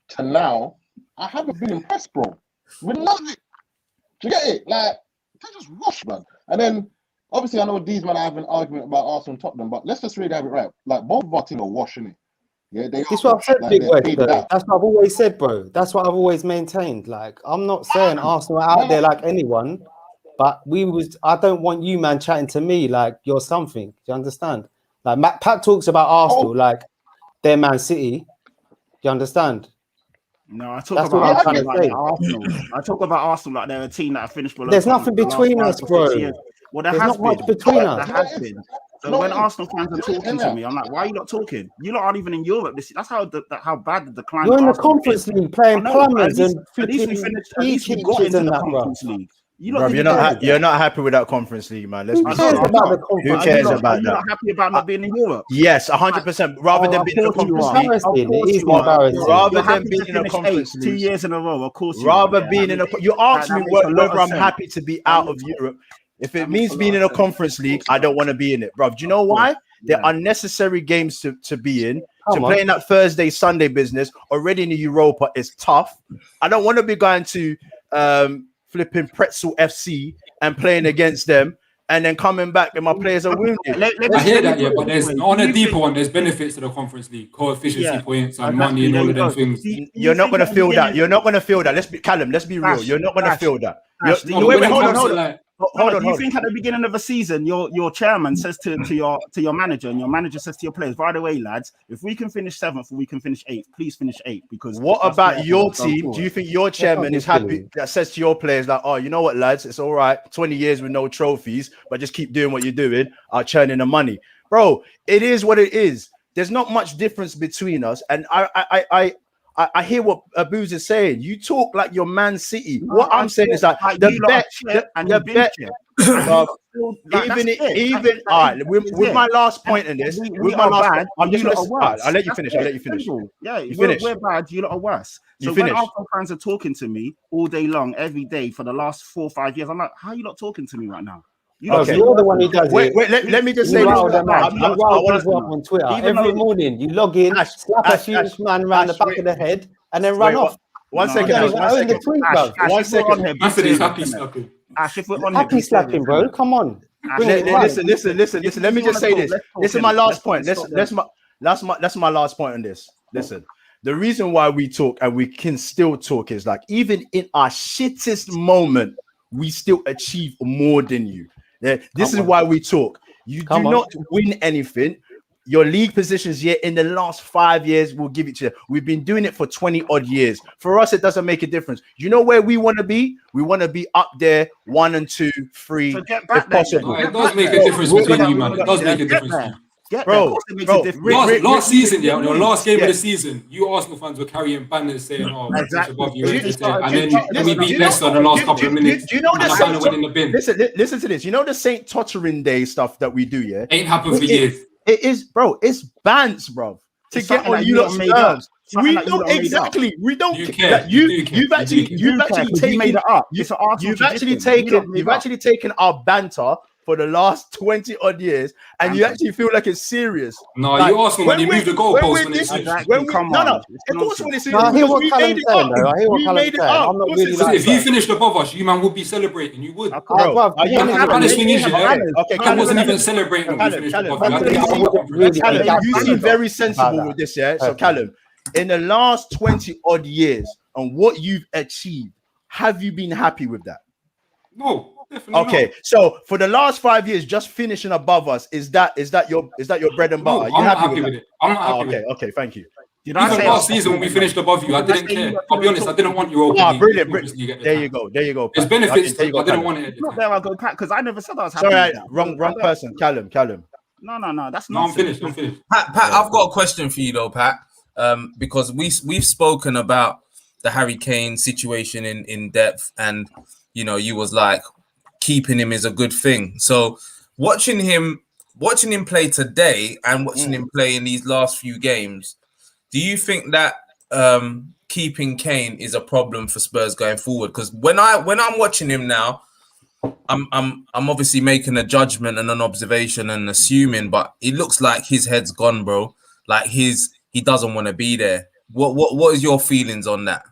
to now, I haven't been impressed, bro. We love it. Do you get it? Like, they just wash, man. And then, obviously, I know these men have an argument about Arsenal and Tottenham, but let's just really have it right. Like, both of our teams are washing it. Yeah, they This are. what I've said, Like, Big they're West, faded though. out. That's what I've always said, bro. That's what I've always maintained. Like, I'm not saying Arsenal are out there like anyone, but I don't want you, man, chatting to me like you're something. Do you understand? Like, Pat talks about Arsenal like they're Man City. Do you understand? No, I talk That's about what I'm Arsenal trying to like say. they're Arsenal. I talk about Arsenal like they're a team that finished below. There's Tottenham nothing for the last between 5 us, or 6 bro. years. Well, there There's has not much been. between us. There has been. So when Arsenal fans are talking to me, I'm like, why are you not talking? You lot aren't even in Europe. That's how bad the decline. You're in the Arsenal Conference is. League playing plumbers and at least we flipping finished. At least we got into the Conference League. Bro, you're not happy with that Conference League, man. Let's Who be cares serious. about the Conference? Who cares about Are you not happy about not being in Europe? Yes, 100%. Rather than being in the Conference League, it is embarrassing. rather than being in a Conference League, 2 years in a row, of course. Rather being in a, you asked me whether I'm happy to be out of Europe. If it means being in a Conference League, I don't want to be in it, bro. Do you know why? They're unnecessary games to be in. To play in that Thursday, Sunday business already in the Europa is tough. I don't want to be going to flipping Pretzel FC and playing against them, and then coming back and my players are wounded. I hear that, yeah, but there's on a deeper one. There's benefits to the Conference League, efficiency points and money and all of them things. You're not going to feel that. You're not going to feel that. Let's be real. You're not going to feel that. Hold on. Do you think at the beginning of a season, your chairman says to your manager, and your manager says to your players, by the way, lads, if we can finish 7th or we can finish 8th, please finish 8th. Because what about your team? Do you think your chairman is happy that says to your players like, oh, you know what, lads, it's all right, 20 years with no trophies, but just keep doing what you're doing, churning the money, bro? It is what it is. There's not much difference between us, and I hear what Abuz is saying. You talk like you're Man City. What I'm saying is that the bet, even all right. With my last point in this, I'm just I'll let you finish. Yeah, you we're bad. You lot are worse. So when Arsenal fans are talking to me all day long, every day for the last 4 or 5 years, I'm like, how are you not talking to me right now? You're the one who does it. Wait, let me just say this. On Twitter. Every morning you log in, slap a huge man around the back of the head, and then run off. One second. Happy slapping, bro. Come on. Listen. Let me just say this. This is my last point. That's my last point on this. Listen. The reason why we talk and we can still talk is like even in our shittest moment, we still achieve more than you. This is why we talk. You do not win anything. Your league positions yet in the last 5 years will give it to you. We've been doing it for 20 odd years. For us, it doesn't make a difference. You know where we want to be? We want to be up there, 1 and 2, 3, if possible. It does make a difference between you, man. It does make a difference. Last season, your last game of the season, you Arsenal fans were carrying banners saying, "Oh, exactly. Above you," and then we beat Leicester in the last couple of minutes. Do you know the banner went in the bin? Listen to this. You know the Saint Tottering Day stuff that we do, yeah? Ain't happened for years. It is, bro. It's bans, bro. To get on you lot's nerves. We don't exactly. We don't. You've actually taken our banter for the last 20 odd years, and you actually feel like it's serious. No, like, you asked me when you move the goalpost when it's of course when it's serious. I hear what Callum's saying, though. I hear what Callum's saying. I'm not really like if you finished above us, you man would be celebrating. You would. Okay, Callum wasn't even celebrating when we finished above you. You seem very sensible with this, yeah? So, Callum, in the last 20 odd years and what you've achieved, have you been happy with that? No. Okay, so for the last 5 years, just finishing above us, is that your bread and butter? I'm not happy with it. I'm not happy with it. Okay, thank you. Even last season when we finished above you, I didn't care. I'll be honest, I didn't want Europa. Brilliant. There you go. There's benefits, I didn't want it. Not there I go, Pat, because I never said I was happy. Sorry, wrong person. Callum. No, that's not. I'm finished. Pat, I've got a question for you though, Pat. Because we've spoken about the Harry Kane situation in depth, and you was like, keeping him is a good thing. So watching him play today and watching him play in these last few games, do you think that keeping Kane is a problem for Spurs going forward? Because when I'm watching him now, I'm obviously making a judgment and an observation and assuming, but it looks like his head's gone, bro. Like he doesn't want to be there. What is your feelings on that?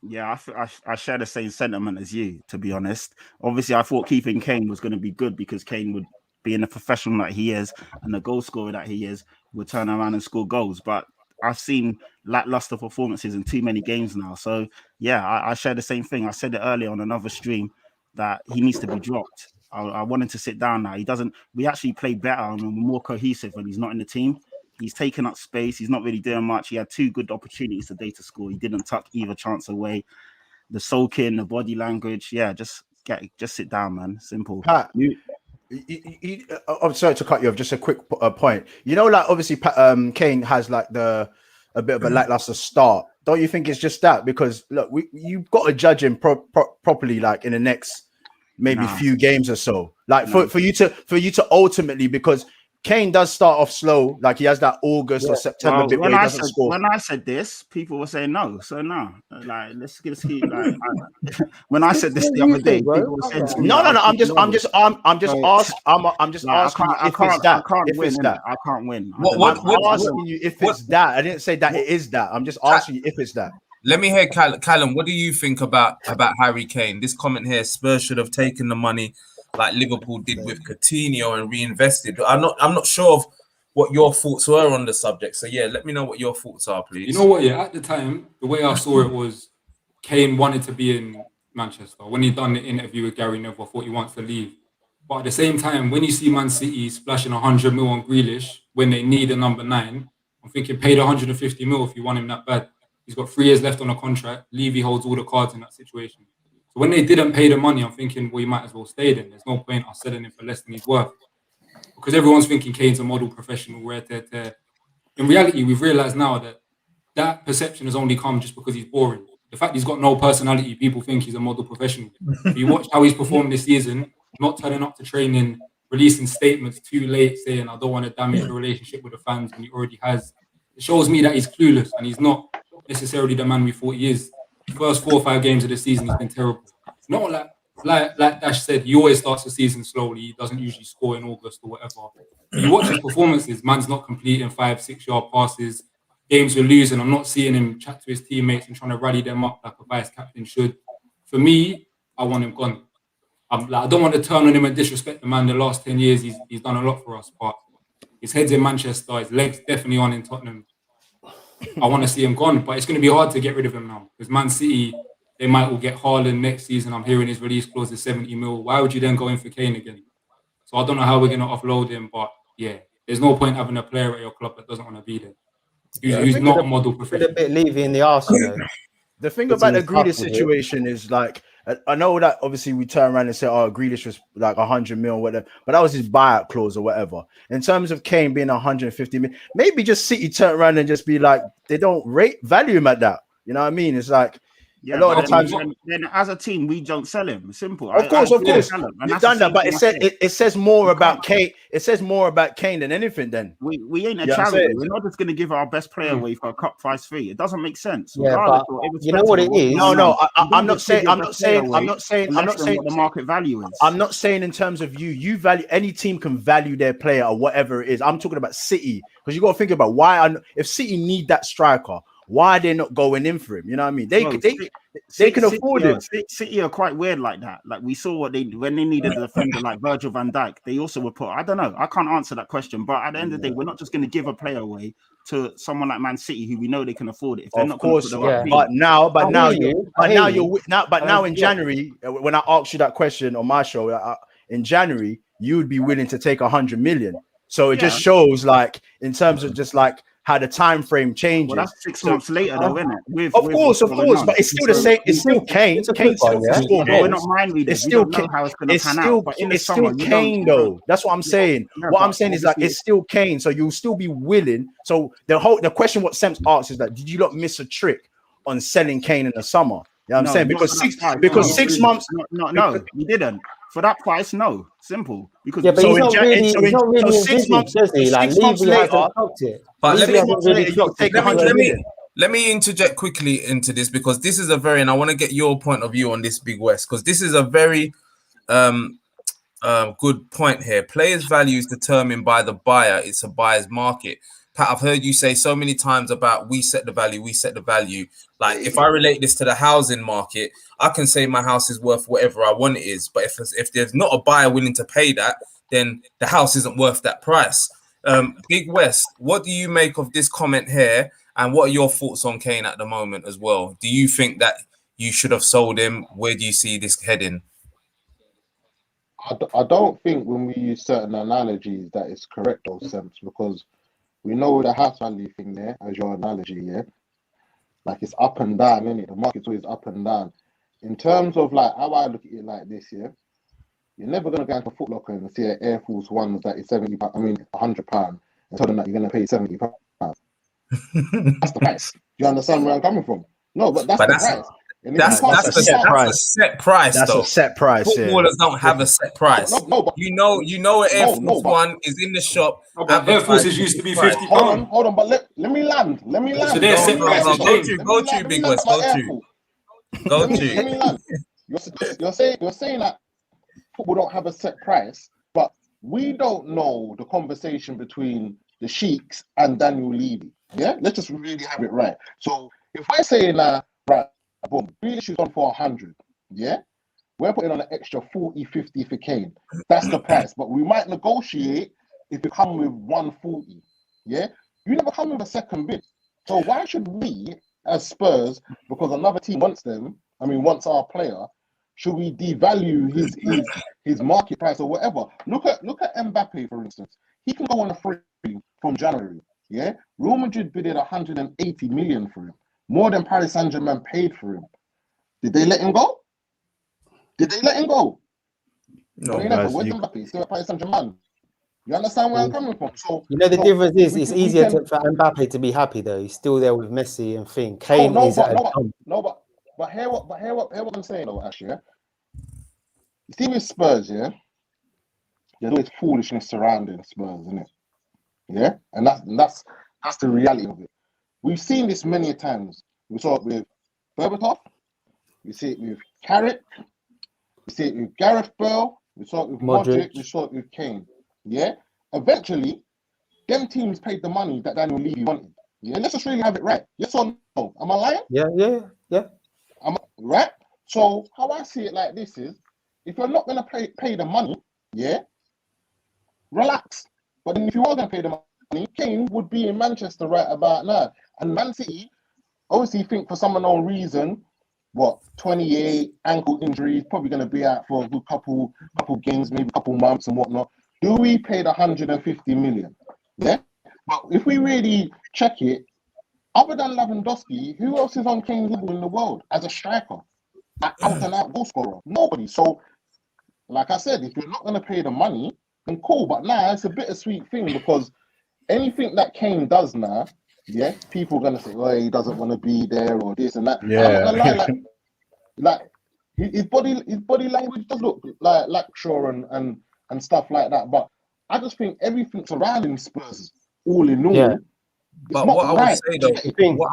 Yeah, I share the same sentiment as you, to be honest. Obviously, I thought keeping Kane was going to be good because Kane would, being the professional that he is and the goal scorer that he is, would turn around and score goals. But I've seen lackluster performances in too many games now. So, yeah, I share the same thing. I said it earlier on another stream that he needs to be dropped. I want him to sit down now. We actually play better and we're more cohesive when he's not in the team. He's taken up space. He's not really doing much. He had 2 good opportunities today to score. He didn't tuck either chance away. The soaking, the body language. Yeah, just sit down, man. Simple. Pat, I'm sorry to cut you off. Just a quick point. Like obviously, Kane has like a bit of a lackluster start. Don't you think it's just that? Because look, you've got to judge him properly, like in the next maybe few games or so. Like for you to ultimately, because Kane does start off slow, like he has that August or September bit where he doesn't score. When I said this, people were saying no. So no, like let's keep. When I said this the other day, people were saying no. I'm just asking you if it's that. If it's that, I can't win. I'm asking you if it's that. I didn't say that it is that. I'm just asking you if it's that. Let me hear Callum. What do you think about Harry Kane? This comment here: Spurs should have taken the money like Liverpool did with Coutinho and reinvested. I'm not sure of what your thoughts were on the subject. So yeah, let me know what your thoughts are, please. You know what? Yeah, at the time, the way I saw it was Kane wanted to be in Manchester. When he done the interview with Gary Neville, I thought he wants to leave. But at the same time, when you see Man City splashing 100 mil on Grealish when they need a number 9, I'm thinking paid 150 mil if you want him that bad. He's got 3 years left on a contract. Levy holds all the cards in that situation. So when they didn't pay the money, I'm thinking, well, you might as well stay then. There's no point us selling him for less than he's worth. Because everyone's thinking Kane's a model professional. In reality, we've realised now that perception has only come just because he's boring. The fact he's got no personality, people think he's a model professional. If you watch how he's performed this season, not turning up to training, releasing statements too late, saying, I don't want to damage the relationship with the fans when he already has. It shows me that he's clueless and he's not necessarily the man we thought he is. The first 4 or 5 games of the season, he's been terrible. It's not like Dash said, he always starts the season slowly. He doesn't usually score in August or whatever. But you watch his performances, man's not completing 5-6 yard passes. Games we're losing, I'm not seeing him chat to his teammates and trying to rally them up like a vice captain should. For me, I want him gone. I don't want to turn on him and disrespect the man. The last 10 years, he's done a lot for us, but his head's in Manchester, his legs definitely on in Tottenham. I want to see him gone, but it's going to be hard to get rid of him now because Man City, they might all get Haaland next season. I'm hearing his release clause is 70 mil. Why would you then go in for Kane again? So I don't know how we're going to offload him, but yeah, there's no point having a player at your club that doesn't want to be there. Who's not a model professional. A bit Levy in the Arsenal. The thing about the Grealish situation is like, I know that obviously we turn around and say, oh, Grealish was like 100 mil or whatever, but that was his buyout clause or whatever. In terms of Kane being 150 mil, maybe just City turn around and just be like, they don't value him at that. You know what I mean? It's like, yeah, a lot of the times, then as a team, we don't sell him. Simple. Of course, you've done that, but it says more about Kane. It says more about Kane than anything. Then we ain't a charity. We're not just going to give our best player away for a cut price fee. It doesn't make sense. Yeah, but you know what it is. No, I'm not saying what the market value is. I'm not saying in terms of you value, any team can value their player or whatever it is. I'm talking about City because you got to think about if City need that striker. Why are they not going in for him? You know what I mean? They can afford him. City are quite weird like that. Like we saw when they needed a defender like Virgil van Dijk, they also were put. I don't know. I can't answer that question. But at the end of the day, we're not just going to give a player away to someone like Man City who we know they can afford it. If they're not going to put the right but now in January, when I asked you that question on my show in January, you would be willing to take 100 million. So it just shows, like, in terms of just like how the time frame changes. Well, that's 6 months later, though, isn't it? Of course, but it's still the same. It's still Kane. We're not mind readers. It's still how it's going to pan out. But in the summer, Kane, though. That's what I'm saying. What I'm saying is like it's still Kane, so you'll still be willing. So the question what Sems asks is that did you not miss a trick on selling Kane in the summer? You know what I'm saying? Because 6 months. No, you didn't. For that price, no. Simple. Because yeah, but he's not really 6 months, does he? Like, Levy hasn't clocked it. But let me interject quickly into this because this is and I want to get your point of view on this, Big West, because this is a very good point here. Players' value is determined by the buyer. It's a buyer's market. Pat, I've heard you say so many times about we set the value. Like if I relate this to the housing market, I can say my house is worth whatever I want it is. But if there's not a buyer willing to pay that, then the house isn't worth that price. Big West, what do you make of this comment here? And what are your thoughts on Kane at the moment as well? Do you think that you should have sold him? Where do you see this heading? I don't think when we use certain analogies that it's correct, those sense, because we know the house value thing there, as your analogy, yeah? Like it's up and down, innit? The market's always up and down. In terms of like how I look at it like this, yeah? You're never going to go into Foot Locker and see an Air Force One that is £100 and tell them that you're going to pay £70. That's the price. Do you understand where I'm coming from? No, but that's the price. That's a set price. That's a set price. Footballers don't have a set price. No, you know, an Air Force One is in the shop. Air Forces used to be £50. Hold on, but let me land. So they're set price. Go to Big West. Go to. You're saying that football don't have a set price, but we don't know the conversation between the Sheiks and Daniel Levy. Yeah, let's just really have it right. So if we're saying right, boom, Grealish is on for 100, yeah, we're putting on an extra 40, 50 for Kane. That's the price, but we might negotiate if we come with 140, yeah. You never come with a second bid, so why should we, as Spurs, because another team wants them, wants our player, should we devalue his market price or whatever? Look at Mbappe, for instance. He can go on a free from January. Yeah, Real Madrid bidded 180 million for him, more than Paris Saint-Germain paid for him. Did they let him go? No, they guys, never. Where's Mbappe? Still at Paris Saint-Germain. You understand where I'm coming from? So the difference is it's easier for Mbappe to be happy though. He's still there with Messi and thing. Kane but hear what I'm saying though, Ash, yeah? You see with Spurs, yeah? There's always foolishness surrounding Spurs, isn't it? Yeah? And that's the reality of it. We've seen this many times. We saw it with Berbatov, we see it with Carrick, we see it with Gareth Bale, we saw it with Modric, we saw it with Kane. Yeah? Eventually, them teams paid the money that Daniel Levy wanted. Yeah, let's just really have it right. Yes or no? Am I lying? Yeah. Right? So how I see it like this is, if you're not going to pay the money, yeah, relax. But then if you are going to pay the money, Kane would be in Manchester right about now. And Man City, obviously think for some unknown reason, 28 ankle injuries, probably going to be out for a good couple games, maybe a couple months and whatnot. Do we pay the 150 million? Yeah? But if we really check it, other than Lewandowski, who else is on Kane's level in the world as a striker? Out and out goal scorer? Nobody. So, like I said, if you're not going to pay the money, then cool. But now it's a bittersweet thing because anything that Kane does now, yeah, people are going to say, oh, he doesn't want to be there or this and that. Yeah. I'm not gonna lie, like his body language does look like Lakshaw and stuff like that. But I just think everything surrounding Spurs, all in all, Yeah. But what I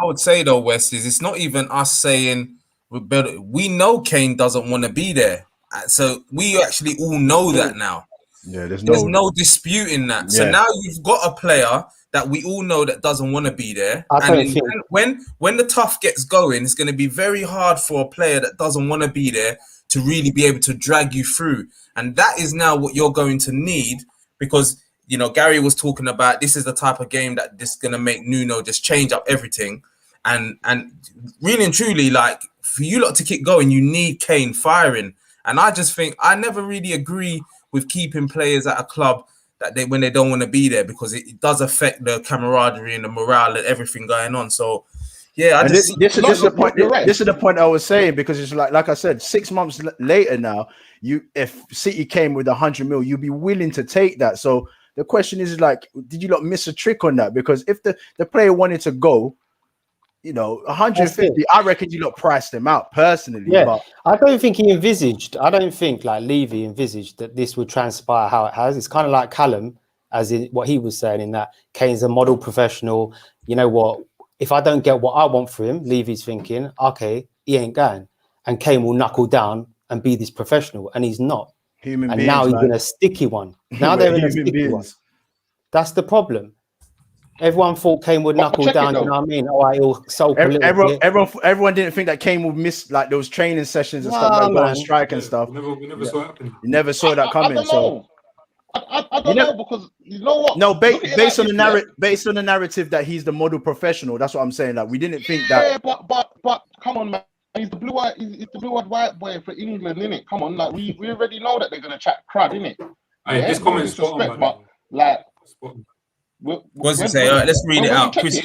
would say though, West, is it's not even us saying we know Kane doesn't want to be there. So we actually all know that now. Yeah, there's no disputing that. So now you've got a player that we all know that doesn't want to be there. And when the tough gets going, it's going to be very hard for a player that doesn't want to be there to really be able to drag you through. And that is now what you're going to need because, you know, Gary was talking about this is the type of game that this is going to make Nuno just change up everything. And really and truly, like, for you lot to keep going, you need Kane firing. And I just think I never really agree with keeping players at a club that when they don't want to be there because it does affect the camaraderie and the morale and everything going on. So, yeah, this is the point I was saying because it's like I said, 6 months later now, if City came with 100 mil, you'd be willing to take that. So the question is like, did you not miss a trick on that? Because if the player wanted to go, you know, 150, I reckon you lot priced them out personally. Yeah, but I don't think he envisaged. I don't think like Levy envisaged that this would transpire how it has. It's kind of like Callum, as in what he was saying, in that Kane's a model professional. You know what? If I don't get what I want for him, Levy's thinking, okay, he ain't going, and Kane will knuckle down and be this professional, and he's not. Now he's in a sticky one. Now they're in a sticky one. That's the problem. Everyone thought Kane would knuckle down. You know what I mean? Oh, he'll sulk a little bit. Everyone didn't think that Kane would miss like those training sessions and stuff, like go on strike and stuff. We never saw it happen. You never saw that coming. I don't know because you know what? No, based on the narrative that he's the model professional. That's what I'm saying. Like we didn't think that. Yeah, but come on, man. He's the blue-eyed white boy for England, innit? Come on, like we already know that they're gonna chat crud, innit? Hey, this comment's spot on, but like. What's it say? All right, let's read it out. Chris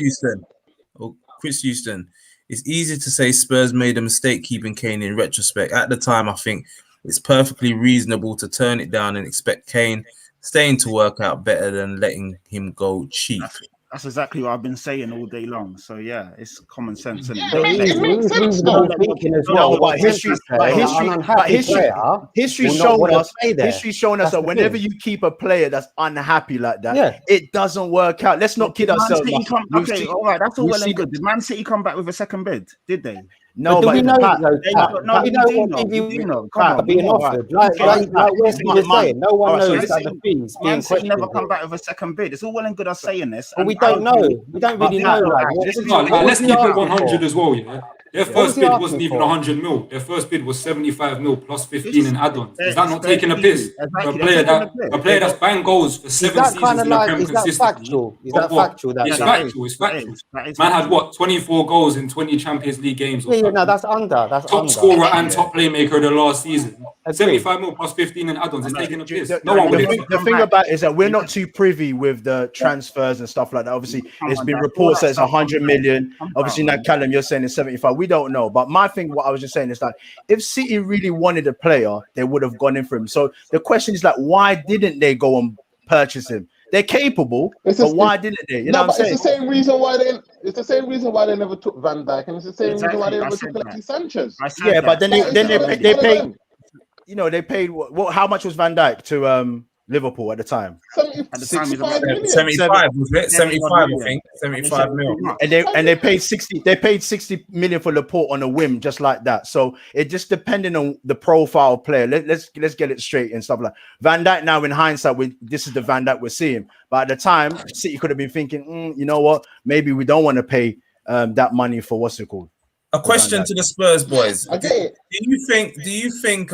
Houston. It's easy to say Spurs made a mistake keeping Kane in retrospect. At the time, I think it's perfectly reasonable to turn it down and expect Kane staying to work out better than letting him go cheap. That's exactly what I've been saying all day long. So yeah, it's common sense. It makes sense though. History's showing us that whenever you keep a player that's unhappy like that, it doesn't work out. Let's not kid ourselves. Okay, all right, that's all well and good. Did Man City come back with a second bid? Did they? No, But do but we know? Pat, No, Pat, No, do we you know do what know. fee You do know. come Pat, out being All right. offered? Like Okay, Wesley was saying, no one All right, so knows this that the fees being Man City never questioned come here. back with a second bid. It's all well and good us saying this. But we and I don't know. agree. We don't But really Pat, know. Like, listen No, to like, let's he keep it asking 100 for? as well, yeah? Their What was first he bid asking wasn't even for? 100 mil. Their first bid was 75 mil plus 15 This in add-ons. Is that it's not very taking a easy. piss for Exactly. They're taking the piss. a player that's banged goals for Is 7 that kind seasons of in the like? Prem Is that consistently? factual? Is But that what? factual? That It's Yeah, fee? factual. It's factual. That is Man had factual. what? 24 goals in 20 Champions League games or Yeah, something. no, that's under. That's Top under. scorer and top playmaker of the last season. Agreed. 75 mil plus 15 in add-ons. It's And taking a The, piss. the, No one would the, accept thing, that. the thing about it is that we're not too privy with the transfers and stuff like that. Obviously, there's been reports that it's 100 million. Obviously, now Callum, you're saying it's 75. We don't know. But my thing, what I was just saying is that if City really wanted a player, they would have gone in for him. So the question is like, why didn't they go and purchase him? They're capable, but why didn't they? You know what I'm saying? It's the same reason why they. It's the same reason why they never took Van Dijk, and it's the same reason why they never took Alexis Sanchez. Yeah, but then they One of paid. them. You know, they paid what? How much was Van Dijk to Liverpool at the time? 65 million. 75 was it? 75, I think. 75 mil. And they paid 60. They paid 60 million for Laporte on a whim, just like that. So it just depending on the profile player. Let's get it straight and stuff like Van Dijk. Now in hindsight, this is the Van Dijk we're seeing. But at the time, City could have been thinking, you know what? Maybe we don't want to pay that money for what's it called. A question to the Spurs boys. I get it. Do you think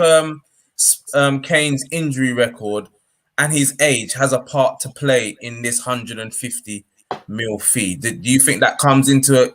Kane's injury record and his age has a part to play in this 150 mil fee? Do you think that comes into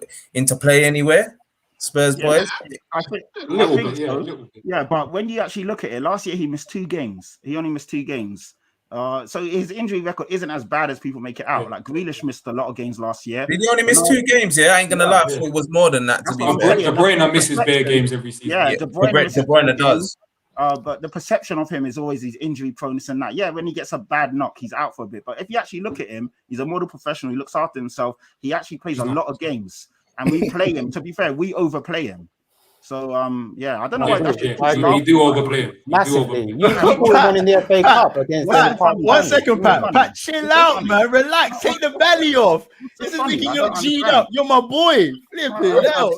play anywhere, Spurs boys? I think A little so. bit, yeah, a little bit. Yeah, but when you actually look at it, last year he missed 2 games. He only missed 2 games. So his injury record isn't as bad as people make it out. Yeah. Like Grealish missed a lot of games last year. Did he only miss 2 games? Yeah, I ain't gonna lie. I thought it was more than that. To be fair, De Bruyne misses bare games every season. Yeah, De Bruyne does. But the perception of him is always his injury proneness and that. Yeah, when he gets a bad knock, he's out for a bit. But if you actually look at him, he's a model professional. He looks after himself. He actually plays a lot of games, and we play him. To be fair, we overplay him. So yeah, I don't know why. You do overplay him. Massively. You won in the FA Cup against. One second, Pat. Chill out, man. Relax. Take the belly off. This is thinking you're G'd up. You're my boy. Flip it out.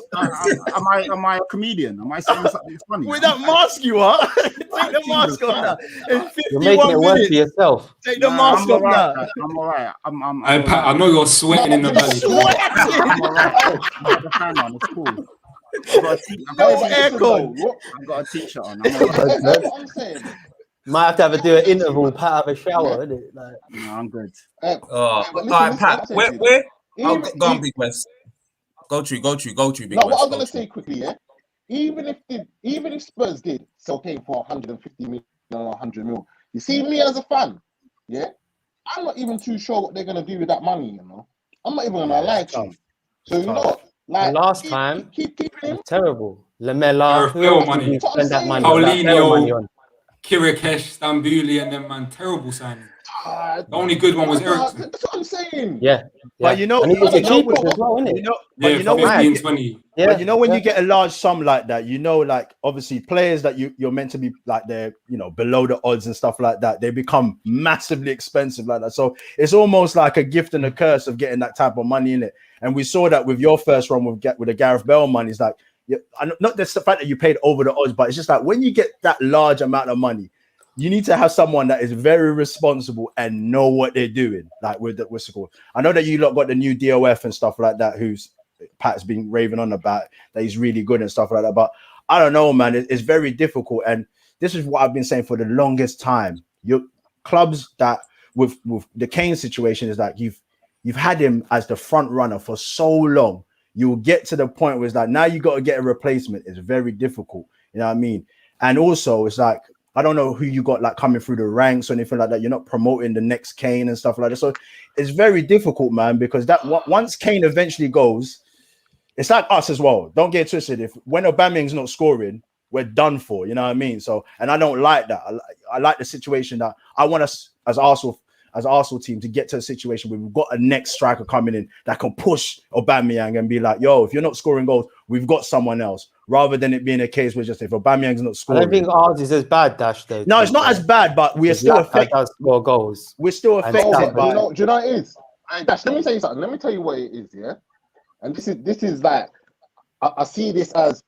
Am I a comedian? Am I saying something funny? With that mask you are. Take the mask off now. You're making it worse for yourself. Take the mask off now. I'm all right. Pat, I know you're sweating in the belly. I'm all right. I have a fan on. It's cool. I've got a t-shirt on. That's what I'm saying. Might have to do an interval, Pat, have a shower, innit? Like, No, I'm good. All right, Pat. Where? Go on, Big West. Go through, Big West. Now, what I'm gonna say quickly, yeah. Even if Spurs did sell Kane for 150 million or 100 mil, you see me as a fan, yeah. I'm not even too sure what they're gonna do with that money. You know, I'm not even gonna lie to you. So you know. Like, last time, keep him. Terrible. Lamella, who else did you spend that money Paulinho, Kirikesh, Stambouli, and them, man, terrible signing. The only good one was Ericsson. That's what I'm saying. Yeah. But you know, and he was the cheapest as well, isn't it? But you know when you get a large sum like that, you know, like obviously players that you're meant to be like they're, you know, below the odds and stuff like that, they become massively expensive like that. So it's almost like a gift and a curse of getting that type of money in it. And we saw that with your first run with the Gareth Bale money. It's like, not just the fact that you paid over the odds, but it's just like when you get that large amount of money, you need to have someone that is very responsible and know what they're doing. Like with the what's it called? I know that you lot got the new DOF and stuff like that, who's Pat's been raving on about, that he's really good and stuff like that. But I don't know, man. It's very difficult. And this is what I've been saying for the longest time. Your clubs that with the Kane situation is like you've had him as the front runner for so long. You'll get to the point where it's like now you got to get a replacement. It's very difficult. You know what I mean? And also it's like, I don't know who you got like coming through the ranks or anything like that. You're not promoting the next Kane and stuff like that. So it's very difficult, man, because that once Kane eventually goes, it's like us as well. Don't get twisted. When Aubameyang's not scoring, we're done for. You know what I mean? So, and I don't like that. I like the situation that I want us as Arsenal team to get to a situation where we've got a next striker coming in that can push Aubameyang and be like, yo, if you're not scoring goals, we've got someone else. Rather than it being a case where just if Aubameyang's not scoring. I don't think ours is as bad, Dash, though. No, it's not as bad, but we are still affected. Does score goals. We're still affected by. Do you know what it is? Dash, let me tell you something. Let me tell you what it is, yeah? And this is like, I see this as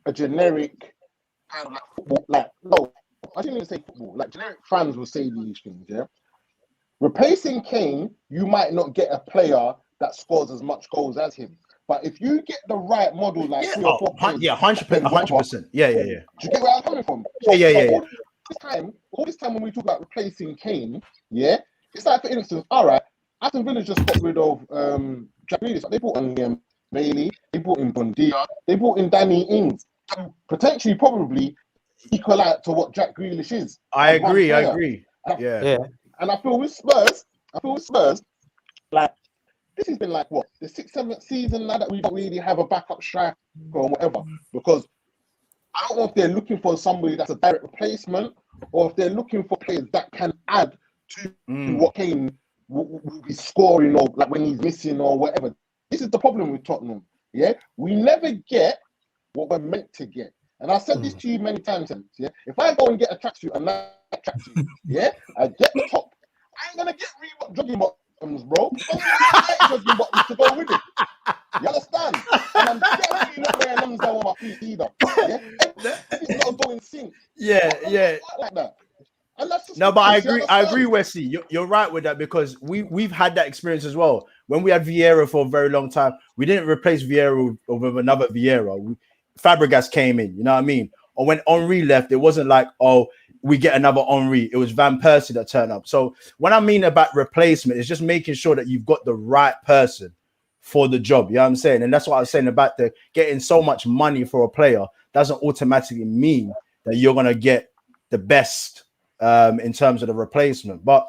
a generic kind of like football, like no, I didn't even say football. Like generic fans will say these things. Yeah, replacing Kane, you might not get a player that scores as much goals as him. But if you get the right model, like 3 or 4 players, 100%. Yeah. do you get where I'm coming from? Yeah. All this time when we talk about replacing Kane, yeah, it's like, for instance, all right, Aston Villa just got rid of Jack Grealish. They brought in Bailey, they brought in Bondia, they brought in Danny Ings, to potentially probably equal out to what Jack Grealish is. I agree. Yeah. And I feel with Spurs, like, this has been like what, the 6th, 7th season now that we don't really have a backup striker or whatever, because I don't know if they're looking for somebody that's a direct replacement or if they're looking for players that can add to what Kane will be scoring or like when he's missing or whatever. This is the problem with Tottenham. Yeah, we never get what we're meant to get. And I said this to you many times. Yeah, if I go and get a tracksuit and that tracksuit, yeah, I get the top. I ain't gonna get Reebok jogging bottoms, bro. I'm gonna get jogging bottoms to go with it. You understand? And I'm definitely not wearing them down on my feet either. Yeah, everything's not going sync. Yeah. Like that. And that's just No, but I agree, Wesley. You're right with that because we've had that experience as well. When we had Vieira for a very long time, we didn't replace Vieira with another Vieira. Fabregas came in, you know what I mean? Or when Henry left, it wasn't like, oh, we get another Henry. It was Van Persie that turned up. So when I mean about replacement, it's just making sure that you've got the right person for the job. You know what I'm saying? And that's what I was saying about the getting so much money for a player doesn't automatically mean that you're going to get the best in terms of the replacement. But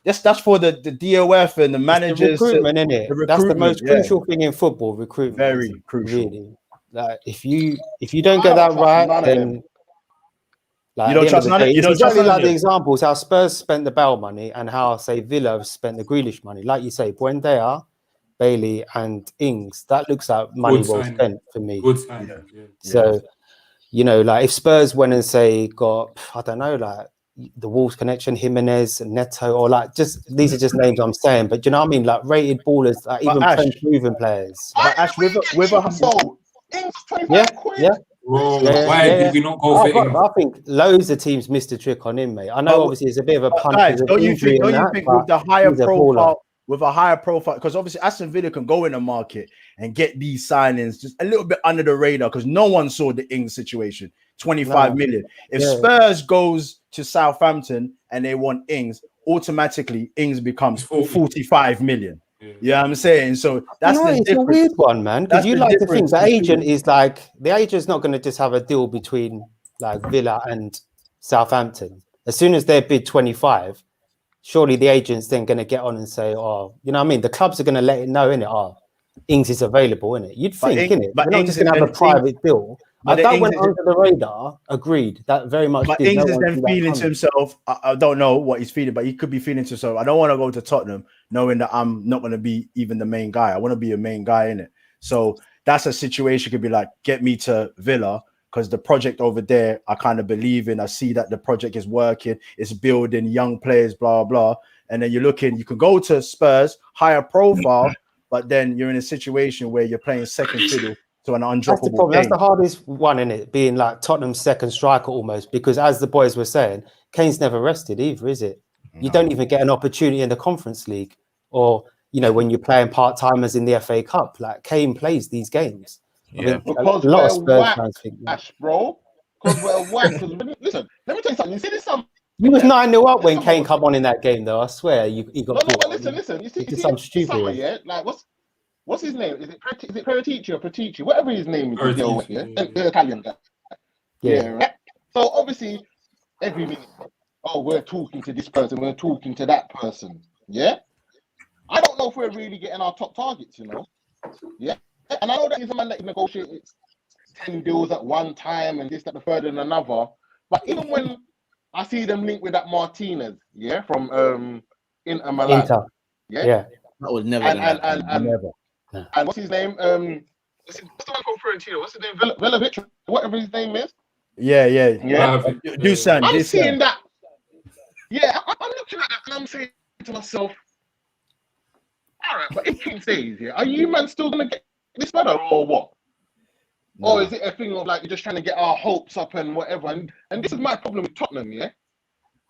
that's for the DOF and the managers. The recruitment, isn't it? That's the most crucial thing in football, recruitment. Very crucial. Really. Like if you don't get that right, then like, you don't trust none of it. You don't trust like the examples how Spurs spent the Bale money and how say Villa spent the Grealish money. Like you say, Buendia, Bailey, and Ings. That looks like money well spent for me. Good sign. Yeah. So you know, like if Spurs went and say got, I don't know, like the Wolves connection, Jimenez, Neto, or like just these are just names I'm saying, but you know what I mean, like rated ballers, like even proven players. But Ash with a Why did we not go for him? I think loads of teams missed a trick on him, mate. I know obviously it's a bit of a punch. Guys, don't you think with the higher profile, because obviously Aston Villa can go in the market and get these signings just a little bit under the radar because no one saw the Ings situation. 25 million. If Spurs goes to Southampton and they want Ings, automatically Ings becomes 45 million. Yeah, I'm saying so. That's the it's difference. A weird one, man. Because you like to think the agent is like the agent's not going to just have a deal between like Villa and Southampton. As soon as they bid 25, surely the agent's then going to get on and say, "Oh, you know what I mean?" The clubs are going to let it know, innit? Oh, Ings is available, innit? You'd think, innit? But they're not just going to have a private deal. But that went under the radar. Agreed. That very much. But Ings is then feeling to himself. I don't know what he's feeling, but he could be feeling to himself. I don't want to go to Tottenham knowing that I'm not going to be even the main guy. I want to be a main guy in it. So that's a situation. Could be like, get me to Villa because the project over there, I kind of believe in. I see that the project is working. It's building young players, blah blah. And then you're looking. You can go to Spurs, higher profile, but then you're in a situation where you're playing second fiddle to an undroppable. That's the hardest one, in it, being like Tottenham's second striker almost, because as the boys were saying, Kane's never rested either, is it? You don't even get an opportunity in the Conference League, or you know when you're playing part timers in the FA Cup. Like Kane plays these games. Yeah, because a lot of Spurs fans think, bro. Because we're whack. Listen, let me tell you something. You see this? You was 9-0 up when Kane come on in that game, though. I swear, he got. No, but listen. You see some stupid. Summer, yeah, like what's his name? Is it Peritici or Petici? Whatever his name is, the Italian guy. Yeah. Right? So obviously, every minute, we're talking to this person, we're talking to that person. Yeah. I don't know if we're really getting our top targets, you know. Yeah. And I know that he's a man that negotiates 10 deals at one time and this, that, the third, and another. But even when I see them linked with that Martinez, from Inter Milan. Yeah. That was never never. And what's his name? What's the one called Florentino? What's his name? Velovic, whatever his name is. Yeah. Dusan. I'm seeing that. Yeah, I'm looking at that and I'm saying to myself, all right, but if King stays here, are you man still gonna get this better or what? Or is it a thing of like you're just trying to get our hopes up and whatever? And this is my problem with Tottenham, yeah?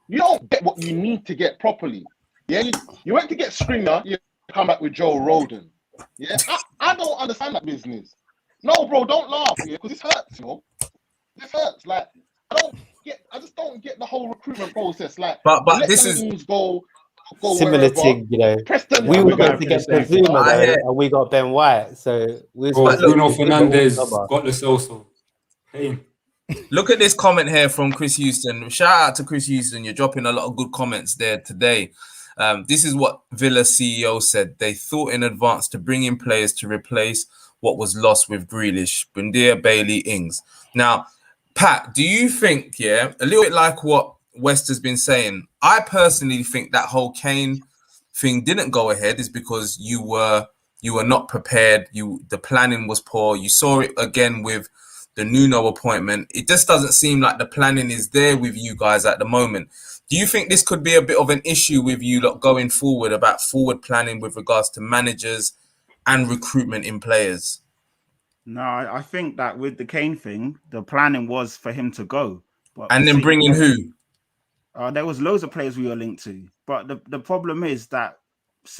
You don't get what you need to get properly. Yeah, you went to get Skriniar, you come back with Joe Roden. Yeah, I don't understand that business. No, bro, don't laugh, yeah, because this hurts, you know. This hurts. Like, I just don't get the whole recruitment process. Like, But let this young is teams go Similar wherever. thing, you know. Preston, We Yeah, were we're going going to through get the same thing. Bazuma I though, hear- and we got Ben White. So we're Bro, supposed to Bruno get Bazuma all Fernandes summer. got the Celso. Pain. Look at this comment here from Chris Houston. Shout out to Chris Houston. You're dropping a lot of good comments there today. This is what Villa CEO said. They thought in advance to bring in players to replace what was lost with Grealish, Bundia, Bailey, Ings. Now, Pat, do you think, a little bit like what West has been saying, I personally think that whole Kane thing didn't go ahead is because you were not prepared. The planning was poor. You saw it again with the Nuno appointment. It just doesn't seem like the planning is there with you guys at the moment. Do you think this could be a bit of an issue with you lot going forward about forward planning with regards to managers and recruitment in players? No, I think that with the Kane thing, the planning was for him to go. But And then City- bring in who? there was loads of players we were linked to. But the problem is that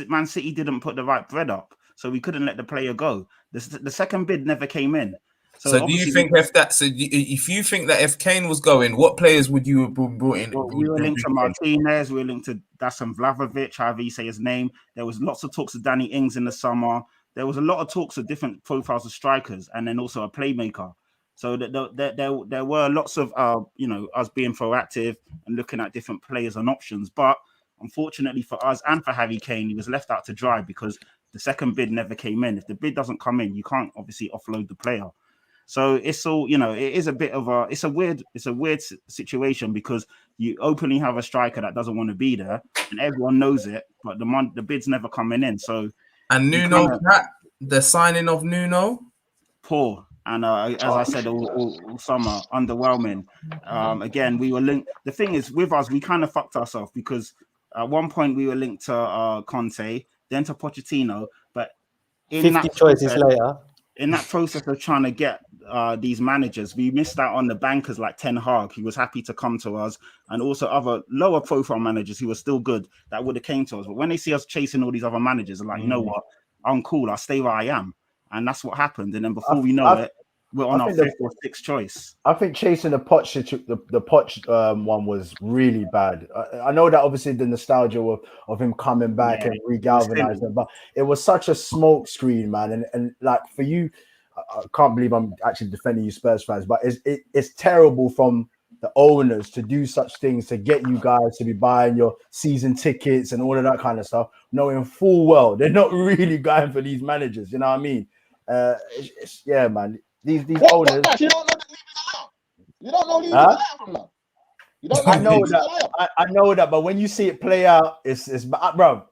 Man City didn't put the right bread up. So we couldn't let the player go. The second bid never came in. So do you think if you think that if Kane was going, what players would you have brought in? Well, we were linked to Martinez, we were linked to Dusan Vlahovic, however you say his name. There was lots of talks of Danny Ings in the summer. There was a lot of talks of different profiles of strikers and then also a playmaker. So there were lots of us being proactive and looking at different players and options. But unfortunately for us and for Harry Kane, he was left out to dry because the second bid never came in. If the bid doesn't come in, you can't obviously offload the player. So it's all, it is a bit of it's a weird situation because you openly have a striker that doesn't want to be there and everyone knows it, but the bid's never coming in. So and Nuno, the signing of Nuno, poor. And as I said, all summer, underwhelming. Again, we were linked. The thing is, with us, we kind of fucked ourselves because at one point we were linked to Conte, then to Pochettino, but in 50 choices later. In that process of trying to get these managers, we missed out on the bankers like Ten Hag, who was happy to come to us, and also other lower profile managers who were still good that would have came to us. But when they see us chasing all these other managers, they're like, you know what, I'm cool, I'll stay where I am. And that's what happened. And then before we know it, we're on our fifth or sixth choice. I think chasing the Poch one was really bad. I know that obviously the nostalgia of him coming back and regalvanizing, but it was such a smoke screen, man. And like for you, I can't believe I'm actually defending you Spurs fans, but it's terrible from the owners to do such things to get you guys to be buying your season tickets and all of that kind of stuff, knowing full well they're not really going for these managers. You know what I mean? Yeah, man. These owners. You don't know that you don't know Levy's a liar from now. You don't know I know that, but when you see it play out, it's bro.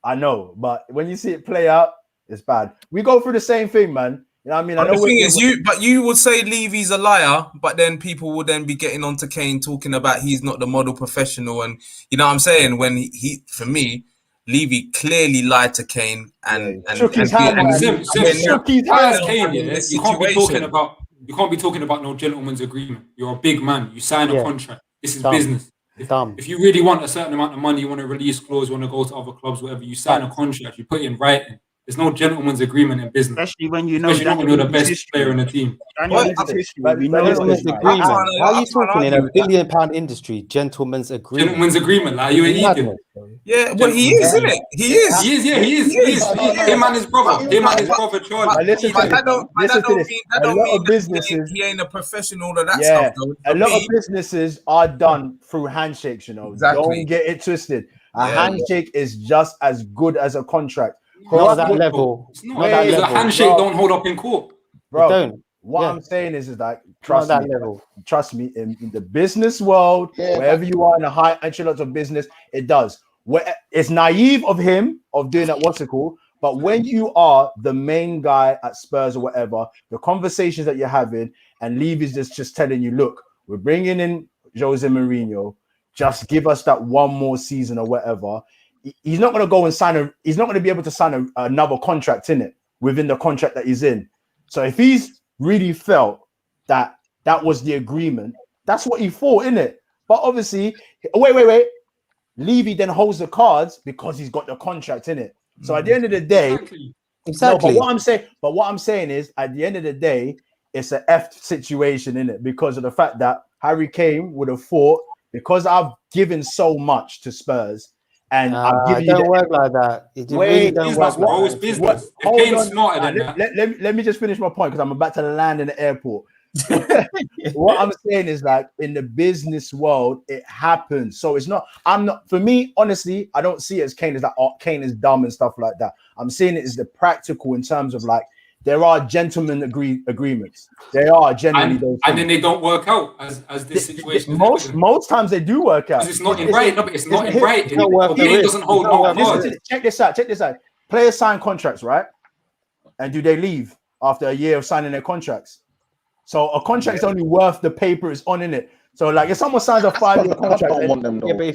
I know, but when you see it play out, it's bad. We go through the same thing, man. You know what I mean? I know the thing is, you would say Levy's a liar, but then people would then be getting onto Kane talking about he's not the model professional, and you know what I'm saying? When he for me, Levy clearly lied to Kane and shook his hand. You can't be talking about no gentleman's agreement. You're a big man. You sign a contract. This is business. If you really want a certain amount of money, you want a release clause, you want to go to other clubs, whatever, you sign a contract, you put it in writing. There's no gentleman's agreement in business. Especially when you know not when you're the best player in the team. Gentleman's agreement. How are you talking in a £1 billion industry? Gentleman's agreement. Gentleman's agreement. Like, you an idiot. Yeah, well, he is, isn't it? He is. He is. Him and his brother, Charlie. That don't mean businesses. He ain't a professional of that stuff. Though. A lot of businesses are done through handshakes, you know. Exactly. Don't get it twisted. A handshake is just as good as a contract. Not that level. It's not that level. A handshake don't hold up in court. Bro, what I'm saying is like, trust me, in the business world, wherever you are in the high echelons of business, it does. It's naive of him of doing that, what's it called? But when you are the main guy at Spurs or whatever, the conversations that you're having, and Levy's just telling you, look, we're bringing in Jose Mourinho, just give us that one more season or whatever. He's not going to go and he's not going to be able to sign another contract in it within the contract that he's in. So if he's really felt that was the agreement, that's what he thought, innit? But obviously, wait. Levy then holds the cards because he's got the contract in it. So at the end of the day, exactly. No, but what I'm saying is, at the end of the day, it's an F situation in it because of the fact that Harry Kane would have thought, because I've given so much to Spurs and I've given you. Don't work like that. It really don't work like that. It's business. If Kane's smarter than that. Let me just finish my point because I'm about to land in the airport. What I'm saying is, like, in the business world, it happens. So it's not. For me, honestly, I don't see it as Kane is like, oh, Kane is dumb and stuff like that. I'm seeing it as the practical in terms of, like, there are gentlemen agreements. They are generally those and then they don't work out as this situation. Most times they do work out. It's not in writing. No, but it's not in writing. It doesn't hold no cards. Check this out. Players sign contracts, right? And do they leave after a year of signing their contracts? So a contract is only worth the paper it's on in it. So, like, if someone signs a 5-year contract, don't want them, though. Yeah, but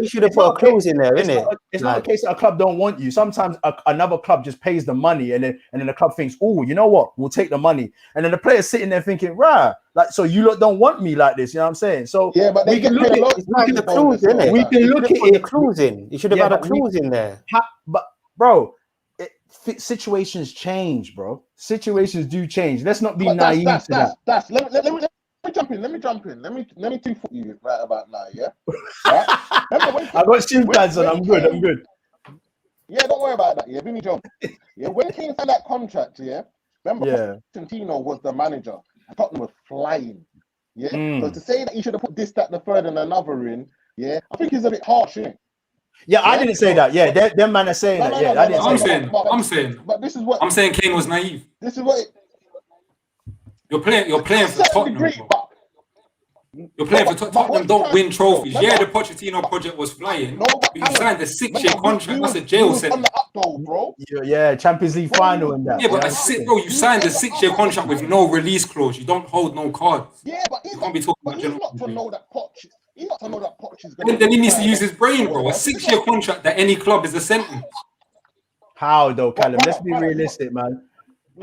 you should have put a clause in there, innit? It's not a case that a club don't want you. Sometimes another club just pays the money, and then the club thinks, oh, you know what, we'll take the money, and then the player's sitting there thinking, like, so you lot don't want me like this, you know what I'm saying? So yeah, but we can look at the clause, innit? We can look at it. Clause in. You should have had a clause in there. But bro, situations change, bro. Situations do change. Let's not be naive to that. Let me jump in. Let me two-foot you right about now, yeah? Right? I got shin pads on. I'm good. Yeah, don't worry about that. Yeah, Vinny Jones. Yeah, when Kane signed that contract, yeah, remember, Pochettino was the manager. Tottenham was flying. Yeah, so to say that he should have put this, that, the third, and another in, yeah, I think he's a bit harsh, innit? Yeah, I didn't say that. Yeah, them man are saying that. Yeah, I didn't say that. I'm saying. But this is what I'm saying. Kane was naive. This is what you're playing for Tottenham. You're playing for Tottenham. Don't win trophies. Yeah, the Pochettino project was flying. But you signed a 6-year contract. That's a jail sentence. Yeah, Champions League final and that. Yeah, but you signed a 6-year contract with no release clause. You don't hold no cards. Yeah, but you can't be talking about he's not to know that Poch. He's not to know that Poch is going. Then he needs to use his brain, bro. A 6-year contract at any club is a sentence. How though, Callum? Let's be realistic, man.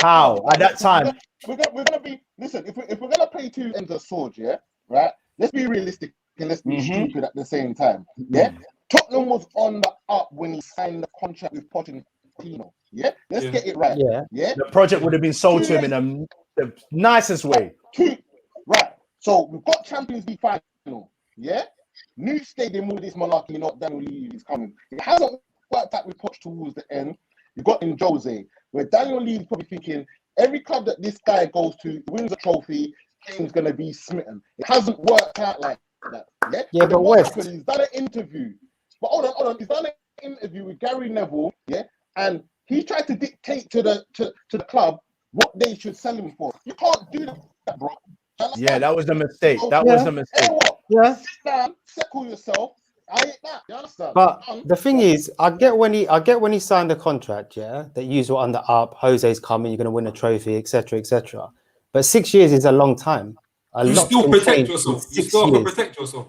How at that time? We're gonna be. Listen, if we're gonna play two ends of sword, yeah, right. Let's be realistic and let's be stupid at the same time. Yeah, Tottenham was on the up when he signed the contract with Pochettino. Yeah, let's get it right. Yeah, the project would have been sold to him in the nicest way. Right. So we've got Champions League final. Yeah, new stadium with this malarkey. You know, Daniel Levy is coming. It hasn't worked out with Poch towards the end. You got in Jose, where Daniel Levy's probably thinking every club that this guy goes to wins a trophy, Kane's gonna be smitten. It hasn't worked out like that. Yeah, but West, he's done an interview. But hold on. He's done an interview with Gary Neville. Yeah, and he tried to dictate to the club what they should sell him for. You can't do that, bro. Yeah, that was the mistake. That was the mistake. Yeah, sit down, settle yourself. I ain't that. You understand? But the thing is, I get when he signed the contract, yeah, that you were under up, Jose's coming, you're gonna win a trophy, etc. But 6 years is a long time. You still protect yourself. You still have to protect yourself.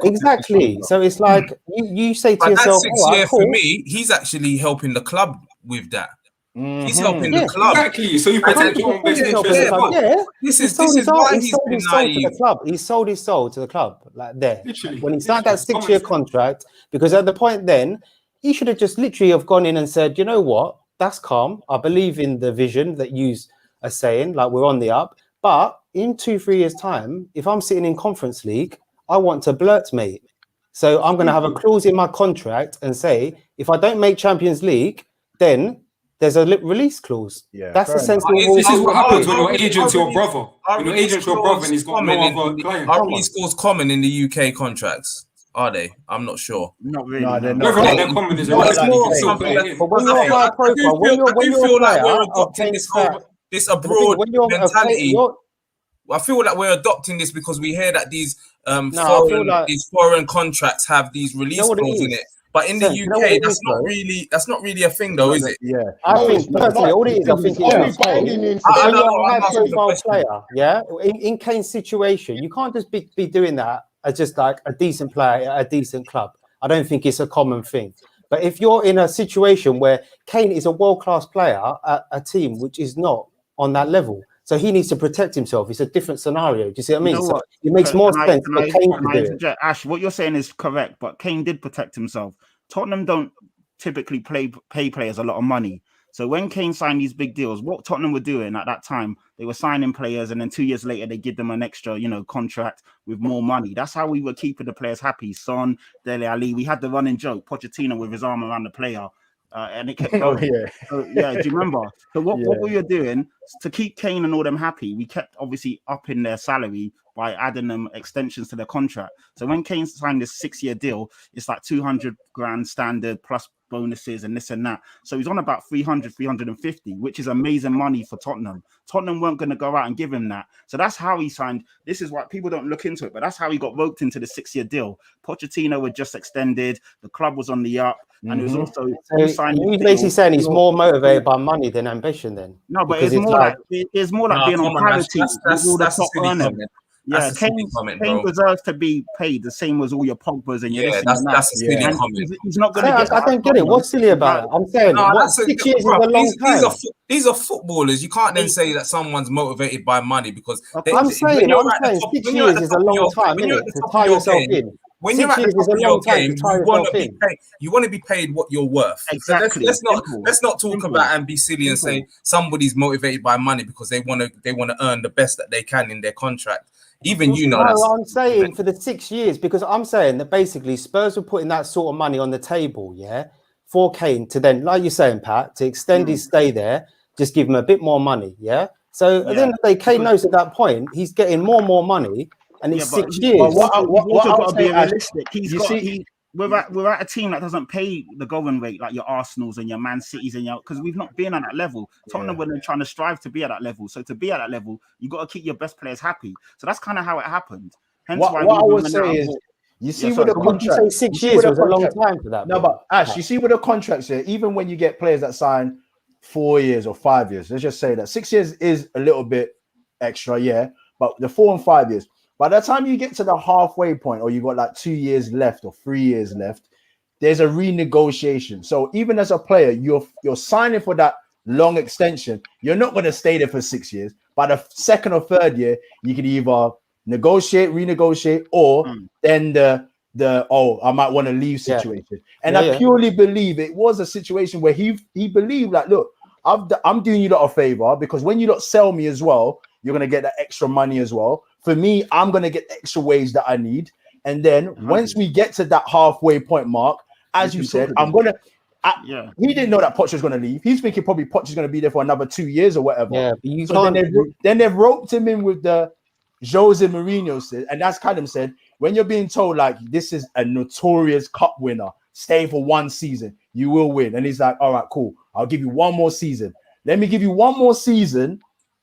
Exactly. So it's like you say to yourself, that 6 year for me, he's actually helping the club with that. He's helping the club. Exactly. So you protect your own best interest. This is why he's been naive. He sold his soul to the club, like there. Literally. When he signed that 6-year contract, because at the point then, he should have just literally have gone in and said, you know what, that's calm. I believe in the vision that you are saying, like we're on the up. But in 2-3 years' time, if I'm sitting in Conference League, I want to blurt, mate. So I'm going to have a clause in my contract and say, if I don't make Champions League, then there's a release clause. Yeah, that's a sensible. This is what happens when your agent's your brother. When your agent's your brother and he's got no other client. Are release clause common in the UK contracts? Are they? I'm not sure. Not really. No, they're not. They're common is a but when you're a high profile, when you're like we're adopting this abroad mentality. I feel like we're adopting this because we hear that these foreign contracts have these release clauses in it. But in the UK, that's not really a thing, though, is it? Yeah, I think personally, all it is, I think it's when you're a high-profile player, yeah, in Kane's situation, you can't just be doing that as just like a decent player at a decent club. I don't think it's a common thing. But if you're in a situation where Kane is a world-class player at a team which is not on that level. So he needs to protect himself. It's a different scenario. Do you see what I mean? You know So what? it makes more sense for Kane to Can I do it. interject? Ash, what you're saying is correct, but Kane did protect himself. Tottenham don't typically pay players a lot of money. So when Kane signed these big deals, what Tottenham were doing at that time, they were signing players, and then 2 years later they give them an extra, contract with more money. That's how we were keeping the players happy. Son, Dele Alli, we had the running joke, Pochettino with his arm around the player, and it kept going. So, do you remember? So what we were doing to keep Kane and all them happy, we kept obviously upping their salary by adding them extensions to their contract. So when Kane signed this 6-year deal, it's like 200 grand standard plus bonuses and this and that. So he's on about 300, 350, which is amazing money for Tottenham. Tottenham weren't going to go out and give him that. So that's how he signed. This is why people don't look into it, but that's how he got roped into the 6-year deal. Pochettino had just extended. The club was on the up. And it was also... So he's basically saying he's more motivated by money than ambition then. No, but it's more like being on parity with all the top earners. Yeah, Kane deserves to be paid the same as all your Pogbas and your that's a silly comment. He's not going to get. I don't get it. What's silly about it? I'm saying 6 years is a long time. These are footballers. You can't then say that someone's motivated by money because I'm saying 6 years is a long time, isn't it? To tie yourself in. When you're at the top of your game, you want to be paid what you're worth. Exactly. So let's not talk about and be silly and say somebody's motivated by money because they want to earn the best that they can in their contract. Even I'm saying for the 6 years, because I'm saying that basically Spurs were putting that sort of money on the table, for Kane to then, like you're saying, Pat, to extend his stay there, just give him a bit more money, So at the end of the day, Kane knows at that point he's getting more money, and it's 6 years. But what got to be realistic. We're at a team that doesn't pay the going rate like your Arsenals and your Man Cities and because we've not been at that level. Tottenham were trying to strive to be at that level. So to be at that level, you got to keep your best players happy. So that's kind of how it happened. Hence what I would say is, you see with the contract, 6 years was a long time for that. No, but Ash, you see with the contracts here, even when you get players that sign 4 years or 5 years, let's just say that 6 years is a little bit extra, but the 4 and 5 years. By the time you get to the halfway point, or you got like 2 years left or 3 years left, there's a renegotiation. So even as a player, you're signing for that long extension. You're not going to stay there for 6 years. By the second or third year, you can either renegotiate, or then the I might want to leave situation. And I purely believe it was a situation where he believed like, look, I'm doing you lot a favor because when you lot sell me as well, you're going to get that extra money as well. For me, I'm going to get extra wage that I need. And then once we get to that halfway point mark, as you said, I'm going to... He didn't know that Poch was going to leave. He's thinking probably Poch is going to be there for another 2 years or whatever. Yeah, but you so can't... Then they've roped him in with the Jose Mourinho said, and that's kind of said, when you're being told like this is a notorious cup winner, stay for 1 season, you will win. And he's like, all right, cool. I'll give you 1 more season. Let me give you 1 more season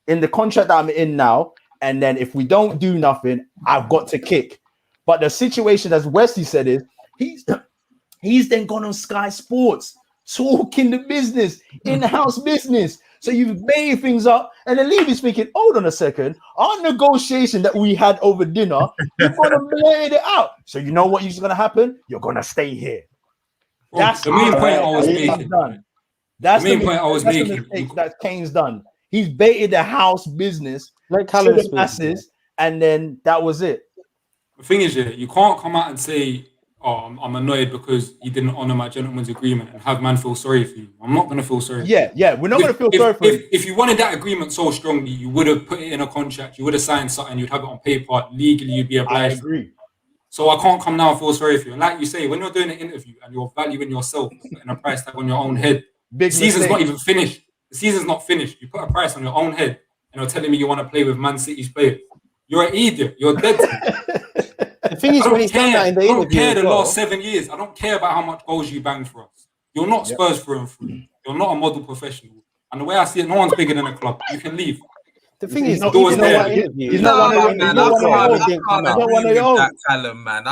in the contract that I'm in now. And then if we don't do nothing, I've got to kick. But the situation, as Wesley said, is he's then gone on Sky Sports talking the business, in-house business. So you've made things up, and then Levy's thinking, hold on a second, our negotiation that we had over dinner, you're gonna blade it out. So you know what is gonna happen? You're gonna stay here. That's the main point I was making. That's the main point I was making. That Kane's done. He's baited the house business, like the masses, and then that was it. The thing is, you can't come out and say, "Oh, I'm annoyed because you didn't honor my gentleman's agreement," and have man feel sorry for you. I'm not going to feel sorry. Yeah, we're not going to feel sorry for you. If you wanted that agreement so strongly, you would have put it in a contract. You would have signed something. You'd have it on paper. Legally, you'd be obliged. I agree. So I can't come now and feel sorry for you. And like you say, when you're doing an interview and you're valuing yourself and a price tag on your own head, the season's not even finished. The season's not finished. You put a price on your own head and you're telling me you want to play with Man City's players. You're an idiot. You're dead. The thing is, when he's done that in the interview, I don't care the last 7 years. I don't care about how much goals you banged for us. You're not Spurs through and through. You're not a model professional. And the way I see it, no one's bigger than a club. You can leave. The thing is, I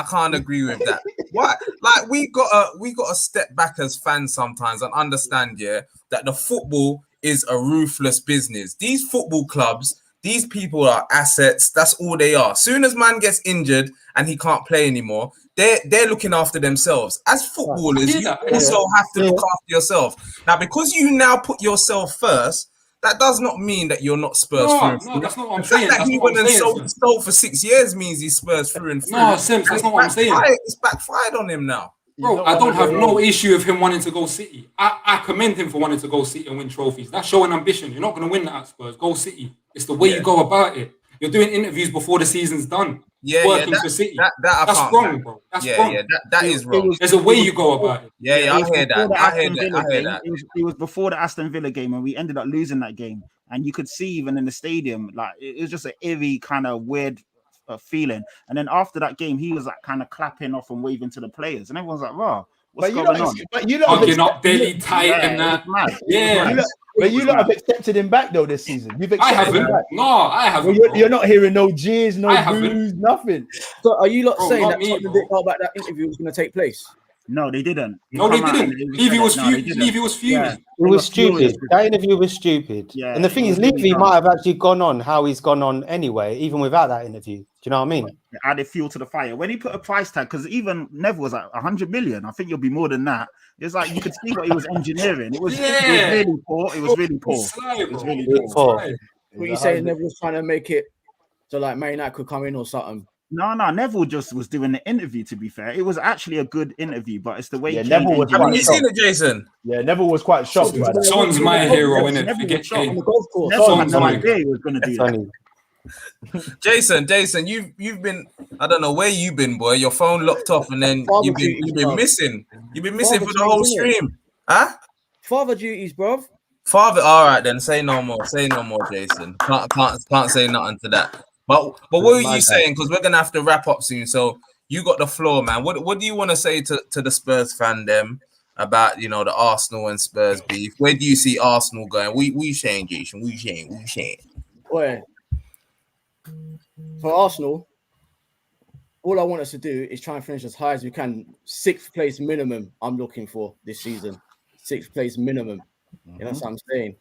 can't agree with that. Why? Like we got to step back as fans sometimes and understand, that the football is a ruthless business. These football clubs, these people are assets. That's all they are. Soon as man gets injured and he can't play anymore, they're looking after themselves. As footballers, you also have to look after yourself. Now, because you now put yourself first, that does not mean that you're not Spurs No, through and no, through. that's not what I'm The fact saying. that That's he not what went I'm and saying. sold for 6 years means he's Spurs through and through. No, Sims, that's not what I'm saying. It's backfired on him now. Bro, I don't have no issue with him wanting to go City. I commend him for wanting to go City and win trophies. That's showing ambition. You're not going to win that at Spurs. Go City. It's the way you go about it. You're doing interviews before the season's done. Working for City. That's wrong, bro. That's wrong. That is wrong. There's a way you go about it. Yeah, I hear that. It was before the Aston Villa game, and we ended up losing that game. And you could see even in the stadium, like it was just an eerie kind of weird feeling. And then after that game, he was like kind of clapping off and waving to the players, and everyone's like, "Wow, what's going on?" But you know, you're not belly tight and that. But you lot have accepted him back though this season. You've accepted I haven't. him back. No, I haven't. Well, you're not hearing no jeers, no boos, nothing. So are you lot saying that me, Tottenham didn't know about that interview was going to take place? No, they didn't. No, they didn't. Levy was fuming. It was stupid. That interview was stupid. Yeah, and the thing is, Levy might have actually gone on how he's gone on anyway, even without that interview. Do you know what I mean? Added fuel to the fire. When he put a price tag, because even Neville was like 100 million. I think you'll be more than that. It's like you could see what he was engineering. It was really poor. It was really poor. It was really poor. What you saying? Neville was trying to make it so like Man United could come in or something. No, Neville just was doing the interview. To be fair, it was actually a good interview, but it's the way. Neville was. Haven't you seen it, Jason? Yeah, Neville was quite shocked. Son's my hero, innit? Forget on the golf course. Neville had no idea he was going to do that. Jason, you've been, I don't know where you've been, boy. Your phone locked off, and then you've been missing. You've been missing for the whole stream, huh? Father duties, bro. Father, all right then. Say no more. Say no more, Jason. Can't say nothing to that. But what were you saying? Because we're gonna have to wrap up soon. So you got the floor, man. What do you want to say to the Spurs fan them about the Arsenal and Spurs beef? Where do you see Arsenal going? We saying, Jason. We saying. Where? For Arsenal, all I want us to do is try and finish as high as we can. 6th place minimum. I'm looking for this season. 6th place minimum. That's what I'm saying.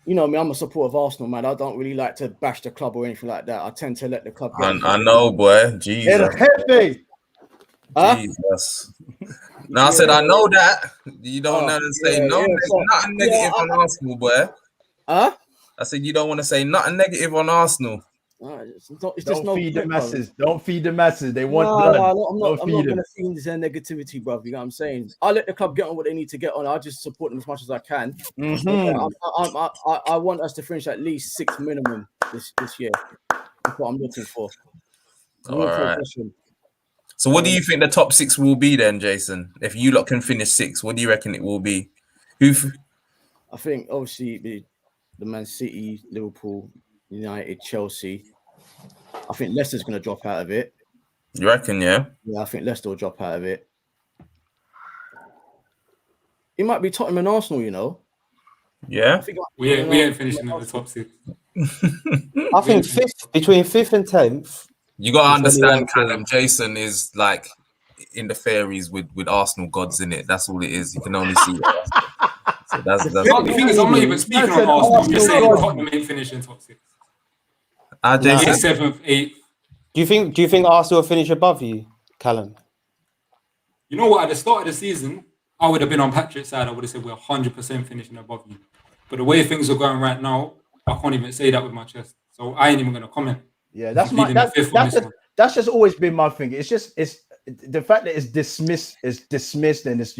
You know me, I'm a supporter of Arsenal, man. I don't really like to bash the club or anything like that. I tend to let the club get I know, boy. Jesus. Jesus. No, I said I know that. You don't want to say nothing negative on Arsenal, boy. Huh? I said you don't want to say nothing negative on Arsenal. Don't feed the masses. Don't feed the masses. They want blood. I'm not going to feed this negativity, bro. You know what I'm saying? I'll let the club get on what they need to get on. I'll just support them as much as I can. I want us to finish at least 6 minimum this year. That's what I'm looking for. All right. So what do you think the top 6 will be then, Jason? If you lot can finish 6, what do you reckon it will be? I think obviously the Man City, Liverpool, United, Chelsea. I think Leicester's going to drop out of it. You reckon, yeah? Yeah, I think Leicester will drop out of it. It might be Tottenham and Arsenal, Yeah? We ain't finishing in the top 6. I think 5th, between 5th and 10th. You got to understand, Callum, Jason is like in the fairies with Arsenal gods in it. That's all it is. You can only see it. So that's the thing is, I'm not even speaking on Arsenal. You're saying Tottenham ain't finishing top 6. Jason, 7th, 8th. Do you think Arsenal will finish above you, Callum? You know what? At the start of the season, I would have been on Patrick's side. I would have said we're 100% finishing above you. But the way things are going right now, I can't even say that with my chest. So I ain't even going to comment. Yeah, that's just always been my thing. It's the fact that it's dismissed, and it's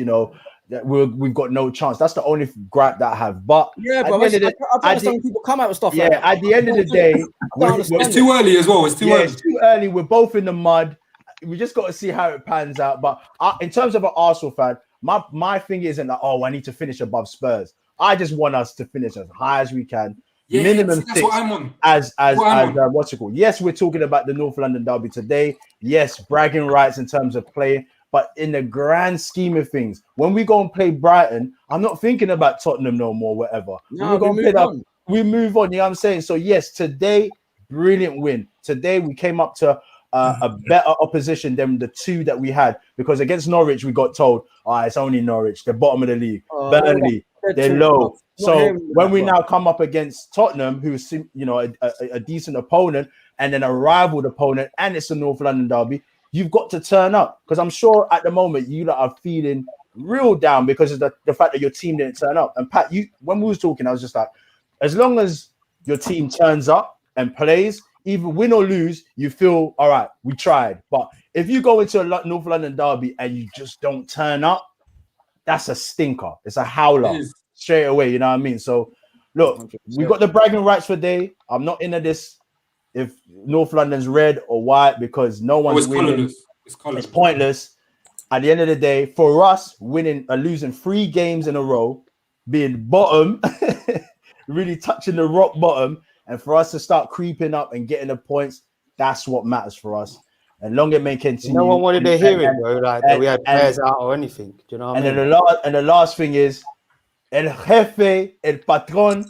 that we've got no chance. That's the only gripe that I have. But yeah, but I understand people come out with stuff. Yeah, at the end of the day, it's too early as well. It's too early. It's too early. We're both in the mud. We just got to see how it pans out. But in terms of an Arsenal fan, my thing isn't like, I need to finish above Spurs. I just want us to finish as high as we can. Yeah, minimum that's 6 what I'm on. as what's it called? Yes, we're talking about the North London derby today. Yes, bragging rights in terms of playing, but in the grand scheme of things, when we go and play Brighton, I'm not thinking about Tottenham no more, whatever. No, we move on. You know what I'm saying? So yes, today, brilliant win. Today we came up to a better opposition than the 2 that we had, because against Norwich we got told, it's only Norwich, the bottom of the league. Burnley, they're low. So when we now come up against Tottenham, who's a decent opponent, and then a rival opponent, and it's a North London derby, you've got to turn up, because I'm sure at the moment you lot are feeling real down because of the fact that your team didn't turn up. And Pat, when we was talking, I was just like, as long as your team turns up and plays, even win or lose, you feel all right. We tried. But if you go into a North London derby and you just don't turn up, that's a stinker. It's a howler straight away. You know what I mean? So look, 100%. We got the bragging rights for day. I'm not into this if North London's red or white because no one's winning. It's pointless. At the end of the day, for us, winning or losing 3 games in a row, being bottom, really touching the rock bottom, and for us to start creeping up and getting the points, that's what matters for us. And long it may continue. No one wanted to hear it, bro. Like that we had players out or anything. Do you know what I mean? And the last thing is, El Jefe, El Patron,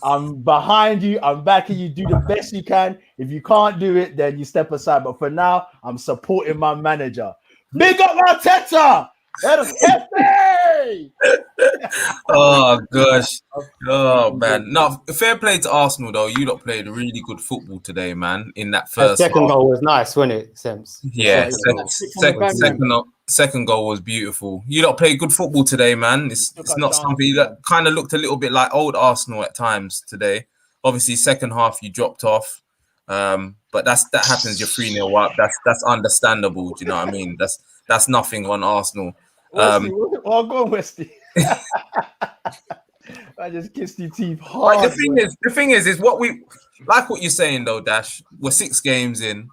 I'm behind you. I'm backing you. Do the best you can. If you can't do it, then you step aside. But for now, I'm supporting my manager. Big up Arteta! El Jefe! Oh gosh. Oh man. No, fair play to Arsenal though. You lot played really good football today, man. In that first second goal was nice, wasn't it, Sems? Yeah, second goal was beautiful. You lot played good football today, man. It's not something that kind of looked a little bit like old Arsenal at times today. Obviously, second half you dropped off. But that happens, you're 3-0 up. That's understandable. Do you know what I mean? That's nothing on Arsenal. Westy, go on, Westy. I just kissed your teeth hard. Right, the thing is what we like what you're saying though, Dash. We're 6 games in,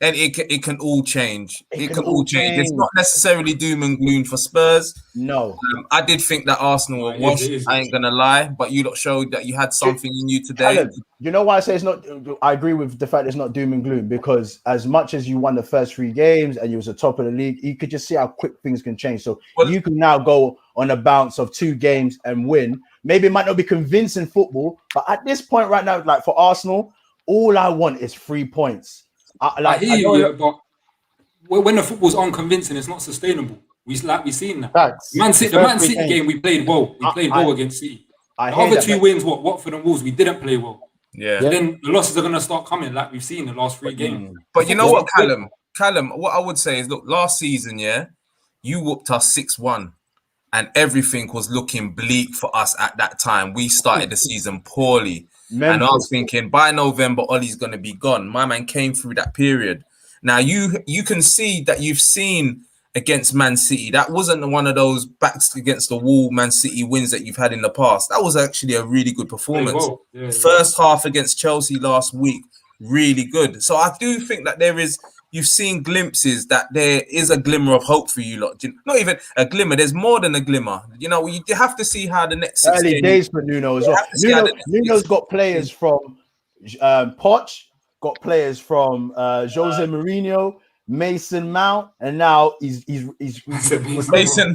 and it can all change. It can all change. It's not necessarily doom and gloom for Spurs. No, I did think that Arsenal were washed. I ain't gonna lie, but you lot showed that you had something in you today. Callum, you know why I say it's not? I agree with the fact it's not doom and gloom because as much as you won the first 3 games and you was the top of the league, you could just see how quick things can change. So you can now go on a bounce of 2 games and win. Maybe it might not be convincing football, but at this point right now, like for Arsenal, all I want is 3 points. I hear you, but when the football's unconvincing, it's not sustainable. We've seen that. The Man City game, we played well. We played well against City. The other 2 wins, Watford and Wolves, we didn't play well. Yeah. Then the losses are going to start coming, like we've seen the last 3 games. But you know what, Callum, what I would say is, look, last season, you whooped us 6-1. And everything was looking bleak for us at that time. We started the season poorly. And I was thinking, by November, Ollie's going to be gone. My man came through that period. Now, you can see that you've seen against Man City. That wasn't one of those backs against the wall Man City wins that you've had in the past. That was actually a really good performance. First half against Chelsea last week, really good. So I do think that you've seen glimpses that there is a glimmer of hope for you lot. Not even a glimmer. There's more than a glimmer. You know, you have to see how the next 6 early days for Nuno as well. Nuno's got players from Poch, got players from Jose Mourinho, Mason Mount, and now he's Mason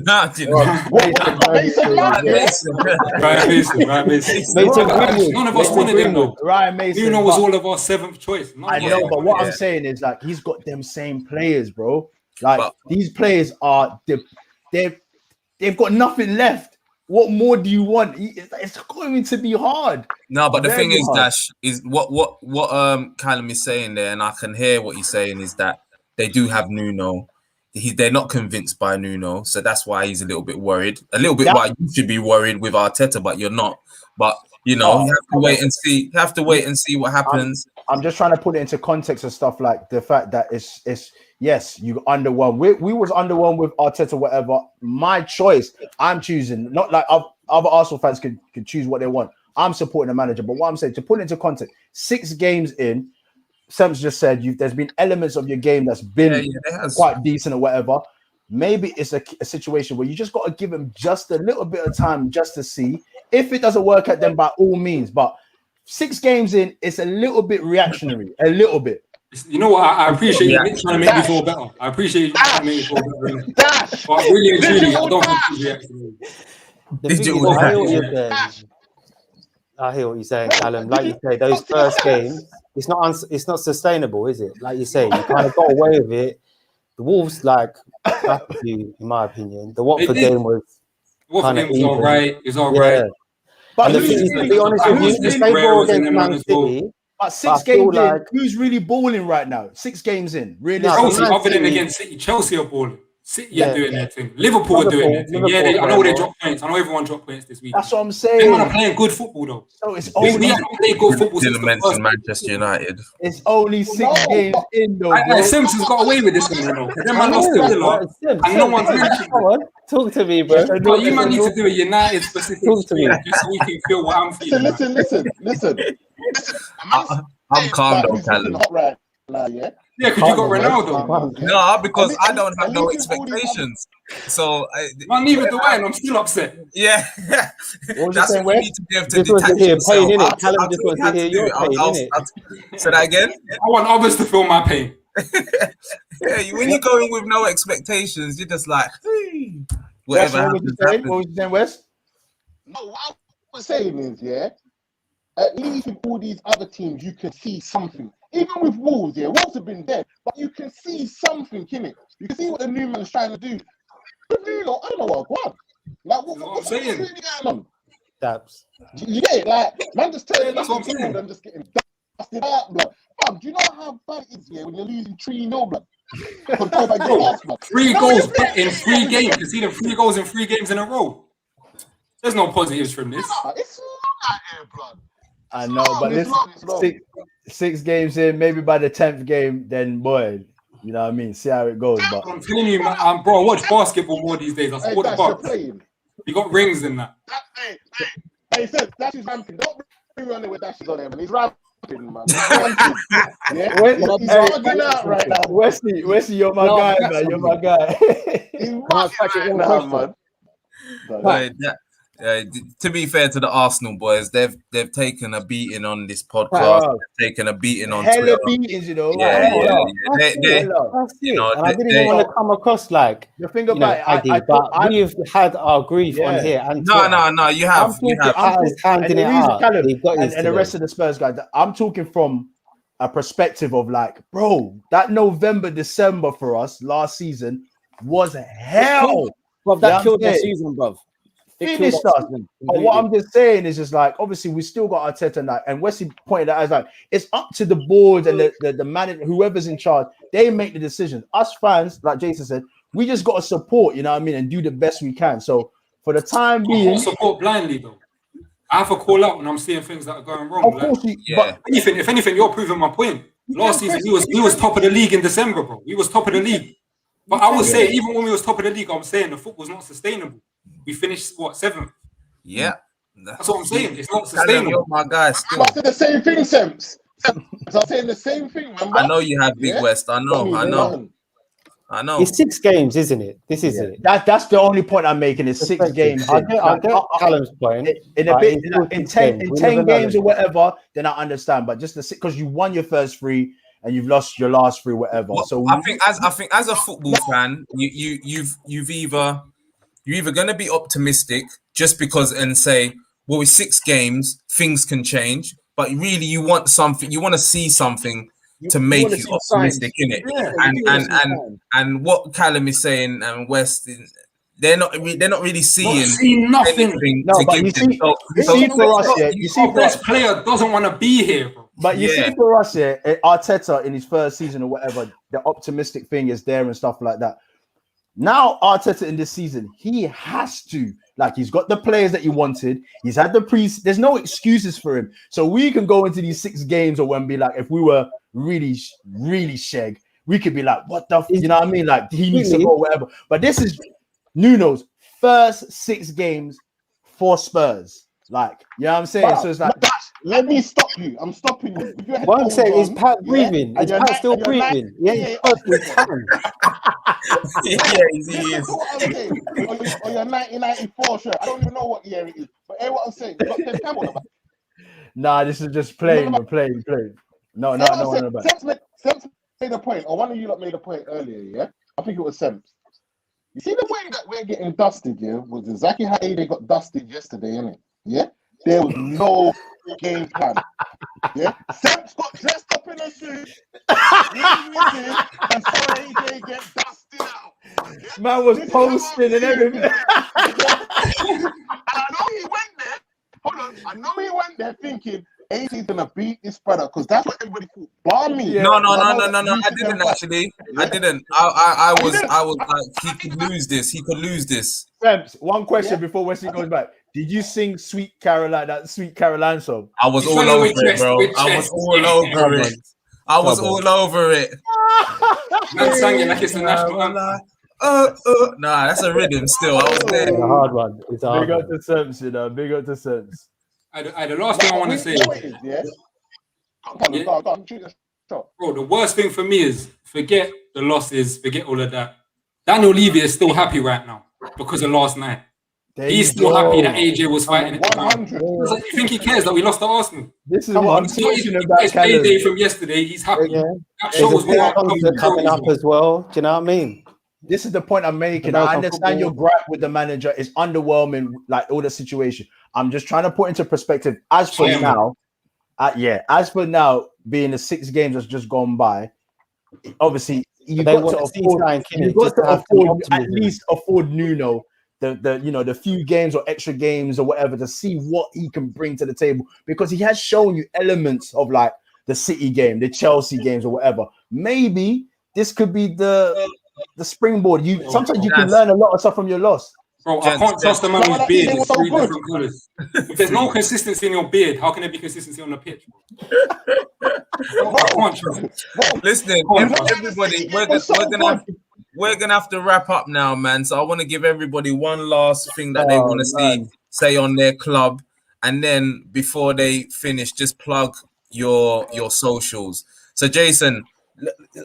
Mount. None of us wanted him though. Ryan Mason. Nuno was all of our 7th choice. I know, but what I'm saying is like he's got them same players, bro. Like these players are they've got nothing left. What more do you want? It's going to be hard. No, but the thing is, Dash, is what Callum is saying there, and I can hear what he's saying is that they do have Nuno. They're not convinced by Nuno, so that's why he's a little bit worried. A little bit why you should be worried with Arteta, but you're not. But you know, you have to wait and see. You have to wait and see what happens. I'm just trying to put it into context of stuff like the fact that it's yes, you underwhelmed. We was underwhelmed with Arteta, whatever. My choice. I'm choosing. Not like other Arsenal fans can choose what they want. I'm supporting the manager, but what I'm saying to put it into context, 6 games in. Sam's just said there's been elements of your game that's been quite decent or whatever. Maybe it's a situation where you just got to give him just a little bit of time just to see. If it doesn't work out, then by all means. But 6 games in, it's a little bit reactionary. A little bit. You know what? I appreciate you trying to make me feel better. I appreciate you trying to make me feel better. But really and truly, I don't think it's reactionary. I hear what you're saying, Callum. Like you say, those first games, it's not sustainable, is it? Like you say, you kind of got away with it. The Wolves, like, in my opinion, the Watford game was kind of all right. It's all right. But to be honest with you, the same ball against Man City. But 6 games in, who's really balling right now? 6 games in, really. Chelsea, other than against City, Chelsea are balling. City are doing their thing. Liverpool are doing their thing. Yeah, I know they dropped points. I know everyone dropped points this week. That's what I'm They're saying. playing good football though. So it's We only haven't played good football since Didn't the first. mention Manchester United. it's only 6 games in though, bro. Simpson's got away with this one, you know. Them man lost to Villa, and no one's mentioned. Come on, talk to me, bro. But you might need to do a United specific stream just so we can feel what I'm feeling. Listen. I'm calm though, Callum. Right now, yeah. Yeah, because you got Ronaldo. No, because I don't have no expectations. So, Neither do I, and I'm still upset. yeah, that's what we need to be able to Just wants to detach hear yourself. pain, innit? I'll Callum tell just you wants how to hear do your it. pain, innit? Say that again. I want others to feel my pain. Yeah, when you go in with no expectations, you're just like, hey, Wes, whatever what was happens, you saying? happens. What was you saying, Wes? No, what I was saying is, yeah, at least with all these other teams, you can see something. Even with Wolves, yeah, Wolves have been dead, but you can see something in it. You can see what the new man's trying to do. The Nuno, I don't know what. Like, what's saying. really going on? Daps. You get it? Like, man, just turning That's up what I'm and saying. I'm just getting dusted out, blood. Fam, do you know how bad it is here when you're losing 3-0, blood? Control by your ass, blood. 3 goals in 3 games. You see them 3 goals in 3 games in a row. There's no positives from this. It's not out here, blood. I know, but It's listen, long. six games in, maybe by the 10th game, then boy, you know what I mean? See how it goes. But I'm telling you, man, bro, I watch basketball more these days. I support the Dash, you're Bucks. playing. You got rings in that. Hey, says Dash is ramping. Don't bring me on there with Dash is on there, man. He's ramping, man. He's ramping. Yeah, he's bugging out right now. Wesley, you're my guy, man. You're my guy. He's bugging right now, man. To be fair to the Arsenal boys, they've taken a beating on this podcast. They've taken a beating on Hella Twitter. beatings, you know. Yeah. That's You know, it. And I didn't even want to come across like The thing about but we've had our grief on here. And No, you have. handing it out. And the rest of the Spurs guys, I'm talking from a perspective of like, bro, that November, December for us last season was hell. Bruv, that killed the season, bruv. Finished us. But what I'm just saying is just like, obviously, we still got Arteta and that. And Wesley pointed out as like, it's up to the board and the manager, whoever's in charge, they make the decision. Us fans, like Jason said, we just got to support, you know what I mean, and do the best we can. So for the time being, I support blindly though. I have to call out when I'm seeing things that are going wrong. of course, but If anything, you're proving my point. Last season, he was top of the league in December, bro. He was top of the league. But I would say, even when we was top of the league, I'm saying the football's not sustainable. We finished, 7th? Yeah. That's what I'm saying. It's not Callum, sustainable. you're my guy still. I'm saying the same thing, Sems. I'm saying the same thing, man. I know you have Big West. I know. It's 6 games, isn't it? This is it. That's the only point I'm making is 6 games. I get Callum's point. In 10 games or whatever, then I understand. But just because you won your first 3 and you've lost your last 3, whatever. So I think as a football fan, you're either going to be optimistic just because and say, well, with 6 games, things can change. But really, you want something. You want to see something to make you optimistic in it. Yeah. And what Callum is saying and West, they're not really seeing nothing. No, but you see for us, our best player doesn't want to be here, bro. But you see for us, Arteta in his first season or whatever, the optimistic thing is there and stuff like that. Now Arteta in this season, he has to, like, he's got the players that he wanted. He's had there's no excuses for him. So we can go into these 6 games or when be like, if we were really, really shag, we could be like, what the, you know what I mean? Like, he needs to go, whatever. But this is Nuno's first 6 games for Spurs. Like, you know what I'm saying? Wow. So it's like, let me stop you. I'm stopping you. What I'm saying is Pat breathing. Is Pat still breathing? Yeah, he's time. Yeah, he is. On your 1994 shirt. I don't even know what year it is. But hey, what I'm saying, you got 10 cam on the back. Nah, this is just playing. We're playing. No. Sems made a point, or one of you lot made a point earlier, yeah? I think it was Sems. You see the way that we're getting dusted, yeah, was exactly how they got dusted yesterday, innit? Yeah? There was no game plan. Yeah? Sems got dressed up in a suit, and saw AJ get dusted out. Yeah? Man was posting and everything. And I know he went there. Hold on. I know he went there thinking AC is gonna beat this brother because that's what everybody thought. Bar me. Yeah. No. You I two didn't can actually. Yeah. I didn't. I You was didn't? like, he could lose this. He could lose this. Samps, one question Yeah. before Wesley goes back. Did you sing Sweet Caroline, that Sweet Caroline song? I was He's all trying to over with it, chest, bro. with I was chest. all Yeah. over Come it. on. I was Come all over it. Man sang it like it's a national anthem. Nah, that's a rhythm still. I was there. It's a hard one. It's a hard Big up one. to Samps, you know. Big up to Samps. The last thing I want to say, Know it is, yeah. Yeah. Go on, shoot your shot. bro, the worst thing for me is forget the losses, forget all of that. Daniel Levy is still happy right now because of last night. There He's you still go. happy that AJ was fighting it. 100. You think he cares that we lost to Arsenal? This is Come what on. I'm He's got talking his about, playday Callum. from yesterday. He's happy. Yeah. That There's a shows big what concert coming up as well. Do you know what I mean? This is the point I'm making. American I understand your football. gripe with the manager is underwhelming, like all the situation. I'm just trying to put into perspective. As for Yeah, now, as for now, being the 6 games that's just gone by, obviously you've They got want to to see afford. something, innit? You've got Just to to have some afford at optimism. least afford Nuno the few games or extra games or whatever to see what he can bring to the table, because he has shown you elements of like the City game, the Chelsea games or whatever. Maybe this could be the springboard. Sometimes you can learn a lot of stuff from your loss. Bro, I can't trust the man No, whose that beard AJ is was so 3 good. different colours. If there's no consistency in your beard, how can there be consistency on the pitch? Bro, I can't trust it. Listen, everybody, we're gonna have to wrap up now, man. So I want to give everybody one last thing that they want to say on their club, and then before they finish, just plug your socials. So Jason,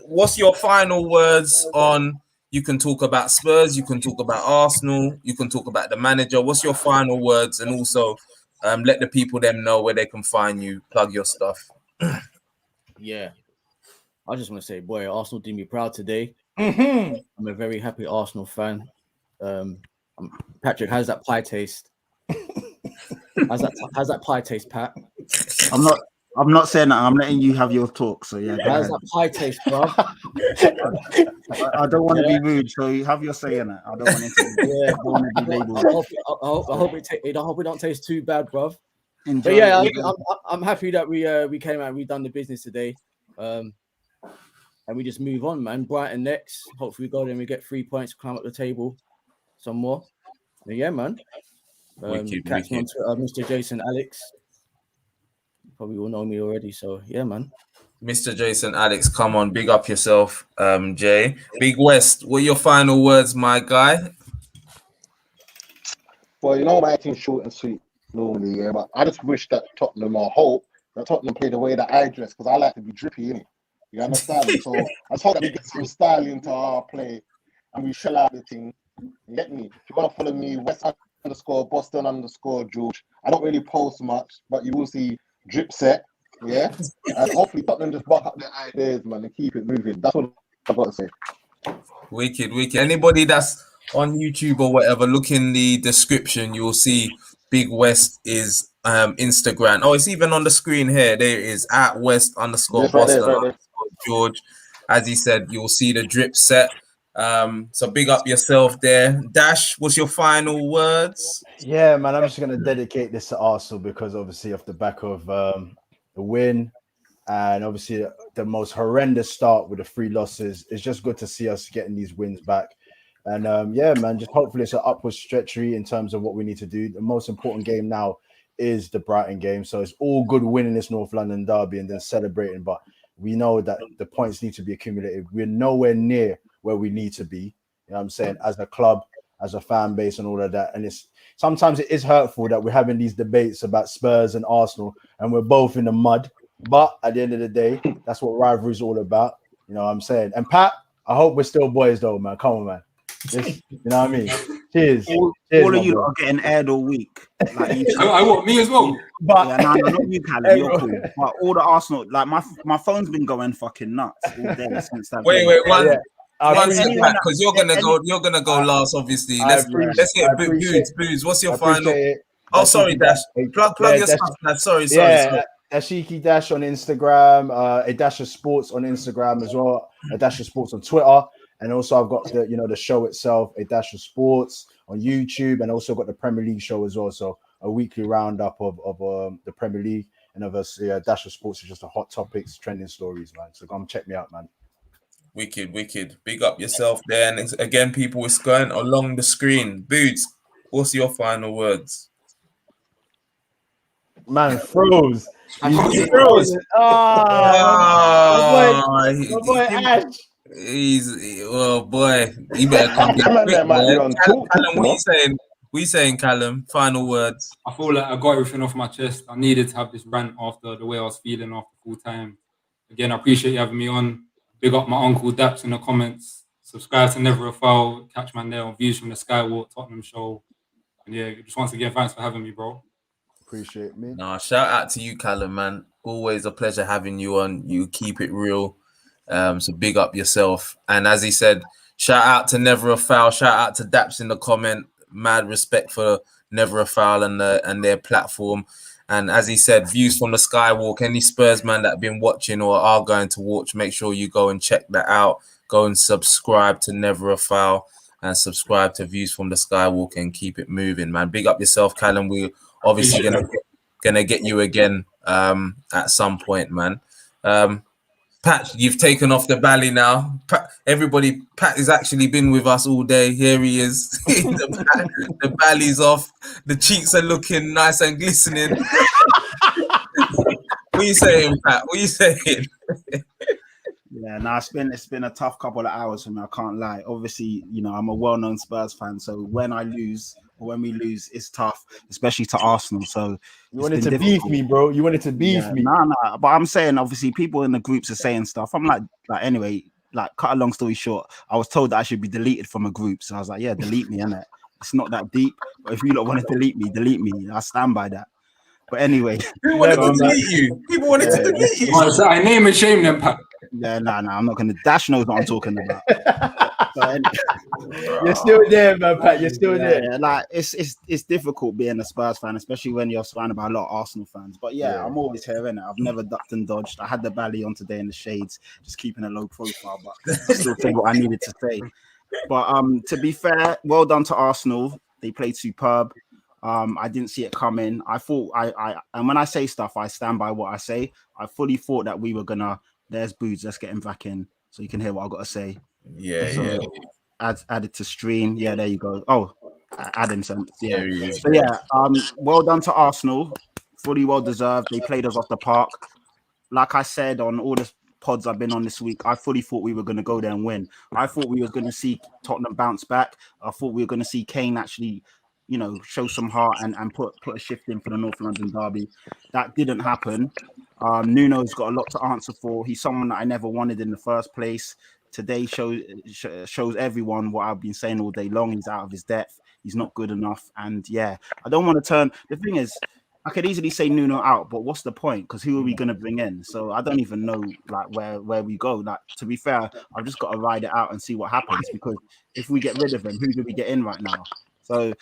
what's your final words on? You can talk about Spurs, you can talk about Arsenal, you can talk about the manager. What's your final words, and also let the people them know where they can find you. Plug your stuff. Yeah. I just want to say, boy, Arsenal did me proud today. Mm-hmm. I'm a very happy Arsenal fan. Patrick, how's that pie taste? How's that pie taste, Pat? I'm not saying that. I'm letting you have your talk. So yeah, go How's ahead. that pie taste, bro? I don't want to be rude, so you have your say in it. I don't want it to be, Yeah. I don't want to be labeled. I hope it don't taste too bad, bro. Enjoy But yeah, it. I'm happy that we came out and we done the business today. And we just move on, man. Brighton next. Hopefully we go there and we get 3 points, climb up the table some more. But yeah, man. Catch me on Twitter, Mr. Jason Alex. You probably all know me already, so yeah, man. Mr. Jason Alex, come on, big up yourself, Jay. Big West, what are your final words, my guy? Well, you know my team's short and sweet normally, yeah, but I just wish that Tottenham, or hope that Tottenham play the way that I dress, because I like to be drippy, innit? You understand? So I just hope that we get some style into our play and we shell out the thing. You get me? If you want to follow me, West_Boston_George. I don't really post much, but you will see drip set, yeah? And hopefully Tottenham just buck up their ideas, man, and keep it moving. That's what I've got to say. Wicked. Anybody that's on YouTube or whatever, look in the description. You'll see Big West is Instagram. Oh, it's even on the screen here. There it is, at West_Boston_George. As he said, you'll see the drip set. So big up yourself there. Dash, what's your final words? Yeah, man, I'm just going to dedicate this to Arsenal because obviously off the back of the win and obviously the most horrendous start with the 3 losses, it's just good to see us getting these wins back. And yeah, man, just hopefully it's an upward trajectory in terms of what we need to do. The most important game now is the Brighton game. So it's all good winning this North London derby and then celebrating. But we know that the points need to be accumulated. We're nowhere near where we need to be, you know what I'm saying, as a club, as a fan base and all of that. And sometimes it is hurtful that we're having these debates about Spurs and Arsenal and we're both in the mud. But at the end of the day, that's what rivalry is all about. You know what I'm saying? And Pat, I hope we're still boys though, man. Come on, man. You know what I mean? Cheers. All of you are getting aired all week. Like I want me as well. But yeah, no, not you, Callum. You're cool. But all the Arsenal, like my phone's been going fucking nuts all day since that. Wait, one second, because you're gonna go last, obviously. Let's get Booze. What's your final? Oh, sorry, Dash. Plug your stuff. Sorry. Ashiki Dash on Instagram, a Dash of Sports on Instagram as well, a Dash of Sports on Twitter, and also I've got the show itself, a Dash of Sports on YouTube, and also got the Premier League show as well. So a weekly roundup of the Premier League, And obviously, Dash of Sports is just a hot topics, trending stories, man. So come check me out, man. Wicked. Big up yourself there. And again, people, it's going along the screen. Boots, what's your final words? Man, froze. He froze. My boy Ash. Oh boy, he better come get quick, man. Callum, what are you saying, Callum? Final words. I feel like I got everything off my chest. I needed to have this rant after the way I was feeling after full time. Again, I appreciate you having me on. Big up my uncle Daps in the comments. Subscribe to Never a Foul. Catch man there on Views from the Skywalk Tottenham show. And yeah, just once again, thanks for having me, bro. Appreciate me. Nah, shout out to you, Callum, man. Always a pleasure having you on. You keep it real. So big up yourself. And as he said, shout out to Never a Foul. Shout out to Daps in the comment. Mad respect for Never a Foul and their platform. And as he said, Views from the Skywalk. Any Spurs man that have been watching or are going to watch, make sure you go and check that out. Go and subscribe to Never a Foul and subscribe to Views from the Skywalk and keep it moving, man. Big up yourself, Callum. We're obviously gonna get you again at some point, man. Pat, you've taken off the bally now. Pat has actually been with us all day. Here he is. the bally's off. The cheeks are looking nice and glistening. What are you saying, Pat? What are you saying? Yeah, no, it's been a tough couple of hours for me. I can't lie. Obviously, you know, I'm a well-known Spurs fan, so when I lose or when we lose, it's tough, especially to Arsenal. So you wanted to beef me, bro. You wanted to beef me. Nah. But I'm saying, obviously, people in the groups are saying stuff. I'm like anyway, like, cut a long story short, I was told that I should be deleted from a group. So I was like, yeah, delete me, innit? It's not that deep. But if you don't want to delete me. I stand by that. But anyway, who wanted to delete you? People wanted to delete you. So I name and shame them, Pat. Yeah, nah, I'm not gonna. Dash knows what I'm talking about. You're still there, man, Pat. You're still there. Yeah, like it's difficult being a Spurs fan, especially when you're surrounded by a lot of Arsenal fans. But yeah, I'm always here, innit? I've never ducked and dodged. I had the bally on today in the shades, just keeping a low profile, but I still think what I needed to say. But to be fair, well done to Arsenal. They played superb. I didn't see it coming. I thought and when I say stuff, I stand by what I say. I fully thought that we were gonna. There's Boots. Let's get him back in so you can hear what I've got to say. Yeah. Added to stream. Yeah, there you go. Oh, Adam sent. Yeah. So yeah, well done to Arsenal. Fully well deserved. They played us off the park. Like I said on all the pods I've been on this week, I fully thought we were going to go there and win. I thought we were going to see Tottenham bounce back. I thought we were going to see Kane actually, you know, show some heart and put a shift in for the North London derby. That didn't happen. Nuno's got a lot to answer for. He's someone that I never wanted in the first place. Today shows everyone what I've been saying all day long. He's out of his depth. He's not good enough. And yeah, I don't want to turn. The thing is, I could easily say Nuno out, but what's the point? Because who are we going to bring in? So I don't even know like where we go. Like, to be fair, I've just got to ride it out and see what happens. Because if we get rid of him, who do we get in right now? So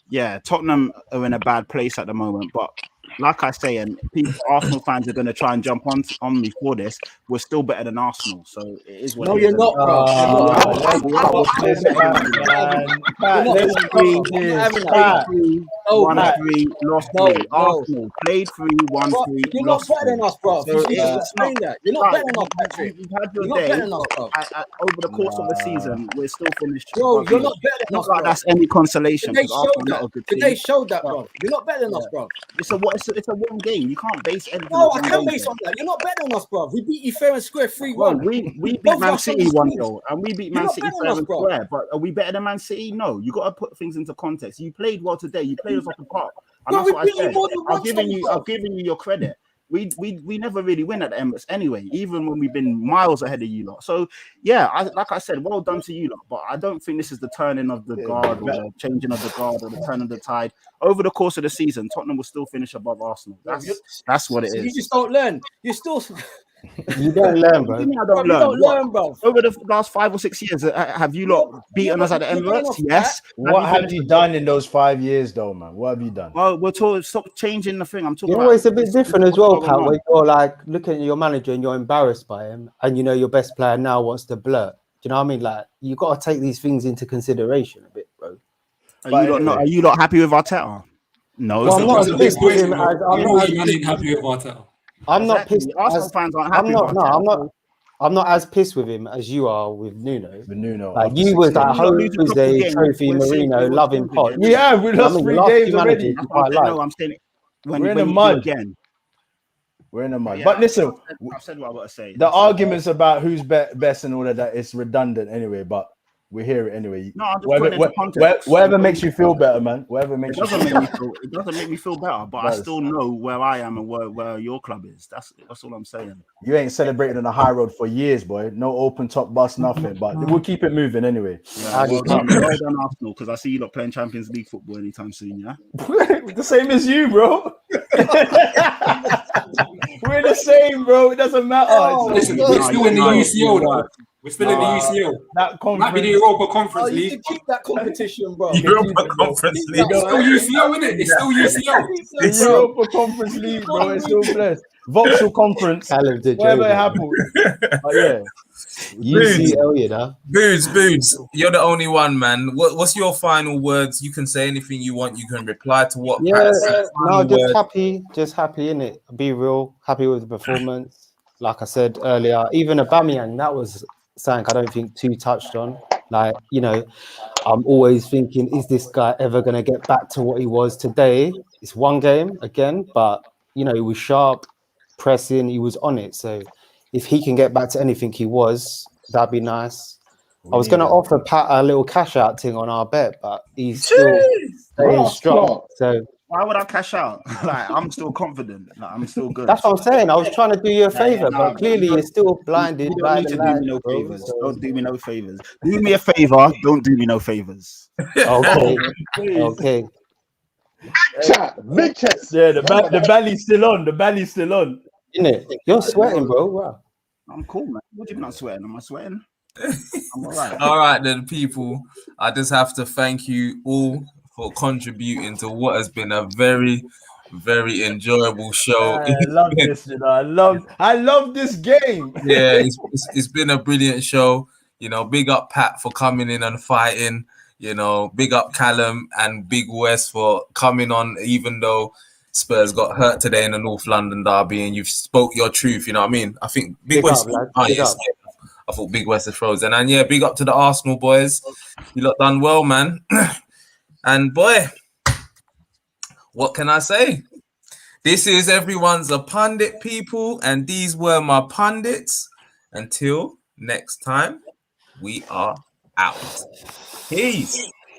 yeah, Tottenham are in a bad place at the moment, but like I say, and people, Arsenal fans are going to try and jump on me for this. We're still better than Arsenal, so it is what. No, you're not, bro. Lost 3. Arsenal played 3, won 3. You're not better than us, bro. You're not better than us, Patrick. You've had your day. Over the course of the season, we're still finished. Bro, you're not better than us. Not like that's any consolation. Today showed that, bro. You're not better than us, bro. It's a one game. You can't base everything. No, I can base on that. You're not better than us, bro. We beat you fair and square 3-1. We beat Man City 1-0, and we beat Man City fair and square. But are we better than Man City? No. You got to put things into context. You played well today. You played us off the park, and that's what I said. I've given you your credit. We never really win at the Emirates anyway, even when we've been miles ahead of you lot. So yeah, like I said, well done to you lot. But I don't think this is the turning of the guard or the changing of the guard or the turn of the tide. Over the course of the season, Tottenham will still finish above Arsenal. That's what it is. You just don't learn. You still. You don't learn, bro. I don't learn, bro. Over the last 5 or 6 years, have you lot beaten us at the Emirates? Yes. What have you done in those 5 years, though, man? What have you done? Well, we're talking. Stop changing the thing. I'm talking. You're always a bit different as well, Pat. When you're like looking at your manager and you're embarrassed by him, and you know your best player now wants to blurt. Do you know what I mean? Like, you got to take these things into consideration a bit, bro. Are you not happy with Arteta? No, Well, I'm not That's as a big pissed with point. him as I'm You not know, as man pissed. ain't happy with Arteta. I'm not exactly. pissed Arsenal as fans aren't happy. I'm not. with No, Arteta. I'm not as pissed with him as you are with Nuno. With Nuno Like after you 6 was games. like We lot lose a couple Jose games. Trophy We're safe. Marino, We're loving safe pot. again, We innit? have. We You know what I lost mean, the 3 last two games already. managers That's you what I'm quite saying. like. No, I'm saying when We're in the you do mud. again. We're in the mud. Yeah, But listen, I've said what I got to say. the That's it. arguments about who's best and all of that is redundant anyway, but we hear it anyway. No, I'm just putting it into context. Whatever makes you feel better, man. Whatever It makes you doesn't feel make me better. feel. It doesn't make me feel better, but I Does. still know where I am and where your club is. That's all I'm saying. You ain't celebrated on the high road for years, boy. No open top bus, nothing. But we'll keep it moving anyway. Yeah, well done Arsenal, because I see you lot playing Champions League football anytime soon. Yeah, The same as you, bro. We're the same, bro. It doesn't matter. Oh, Listen, God. we're still in the No, UCL though. We're still in the UCL. That Might be the conference. Europa Oh, Conference you League. can keep that competition, bro. Europa Conference League. It's still UCL, isn't it? It's still UCL. The Europa Conference League, bro. It's still blessed. Vauxhall Conference. Callum did Whatever joke. happens. But yeah. UCL, you know. Boots, you're the only one, man. What's your final words? You can say anything you want. You can reply to what Yeah, Pat said. no, Final words. just happy in it. Be real, happy with the performance. Like I said earlier, even Aubameyang, that was something I don't think too touched on. Like, you know, I'm always thinking, is this guy ever going to get back to what he was today? It's one game again, but you know, he was sharp, pressing, he was on it. So if he can get back to anything he was, that'd be nice. I was going to offer Pat a little cash out thing on our bet, but he's still staying strong. So why would I cash out? Like, I'm still confident. Like, I'm still good. that's what I'm saying. I was trying to do you a favor, but clearly you're still blinded You by don't need the to do light, me no bro. favors. So- Don't do me no favors. Do me a favor. Don't do me no favors. Okay, okay. Chat, big chest. Yeah, the belly's still on. The belly's still on. Innit? You're sweating, bro. Wow. I'm cool, man. What do you mean I'm sweating? Am I sweating? I'm all right. All right, then, people. I just have to thank you all for contributing to what has been a very, very enjoyable show. I love this, you know. I love this game. Yeah, it's been a brilliant show. You know, big up Pat for coming in and fighting. You know, big up Callum and Big West for coming on, even though Spurs got hurt today in the North London derby, and you've spoke your truth. You know what I mean? I think Big West. Up, lad. Oh, Big yes, up. I thought Big West is frozen, and yeah, big up to the Arsenal boys. You lot done well, man. And boy, what can I say? This is everyone's a pundit, people, and these were my pundits. Until next time, we are out. Peace.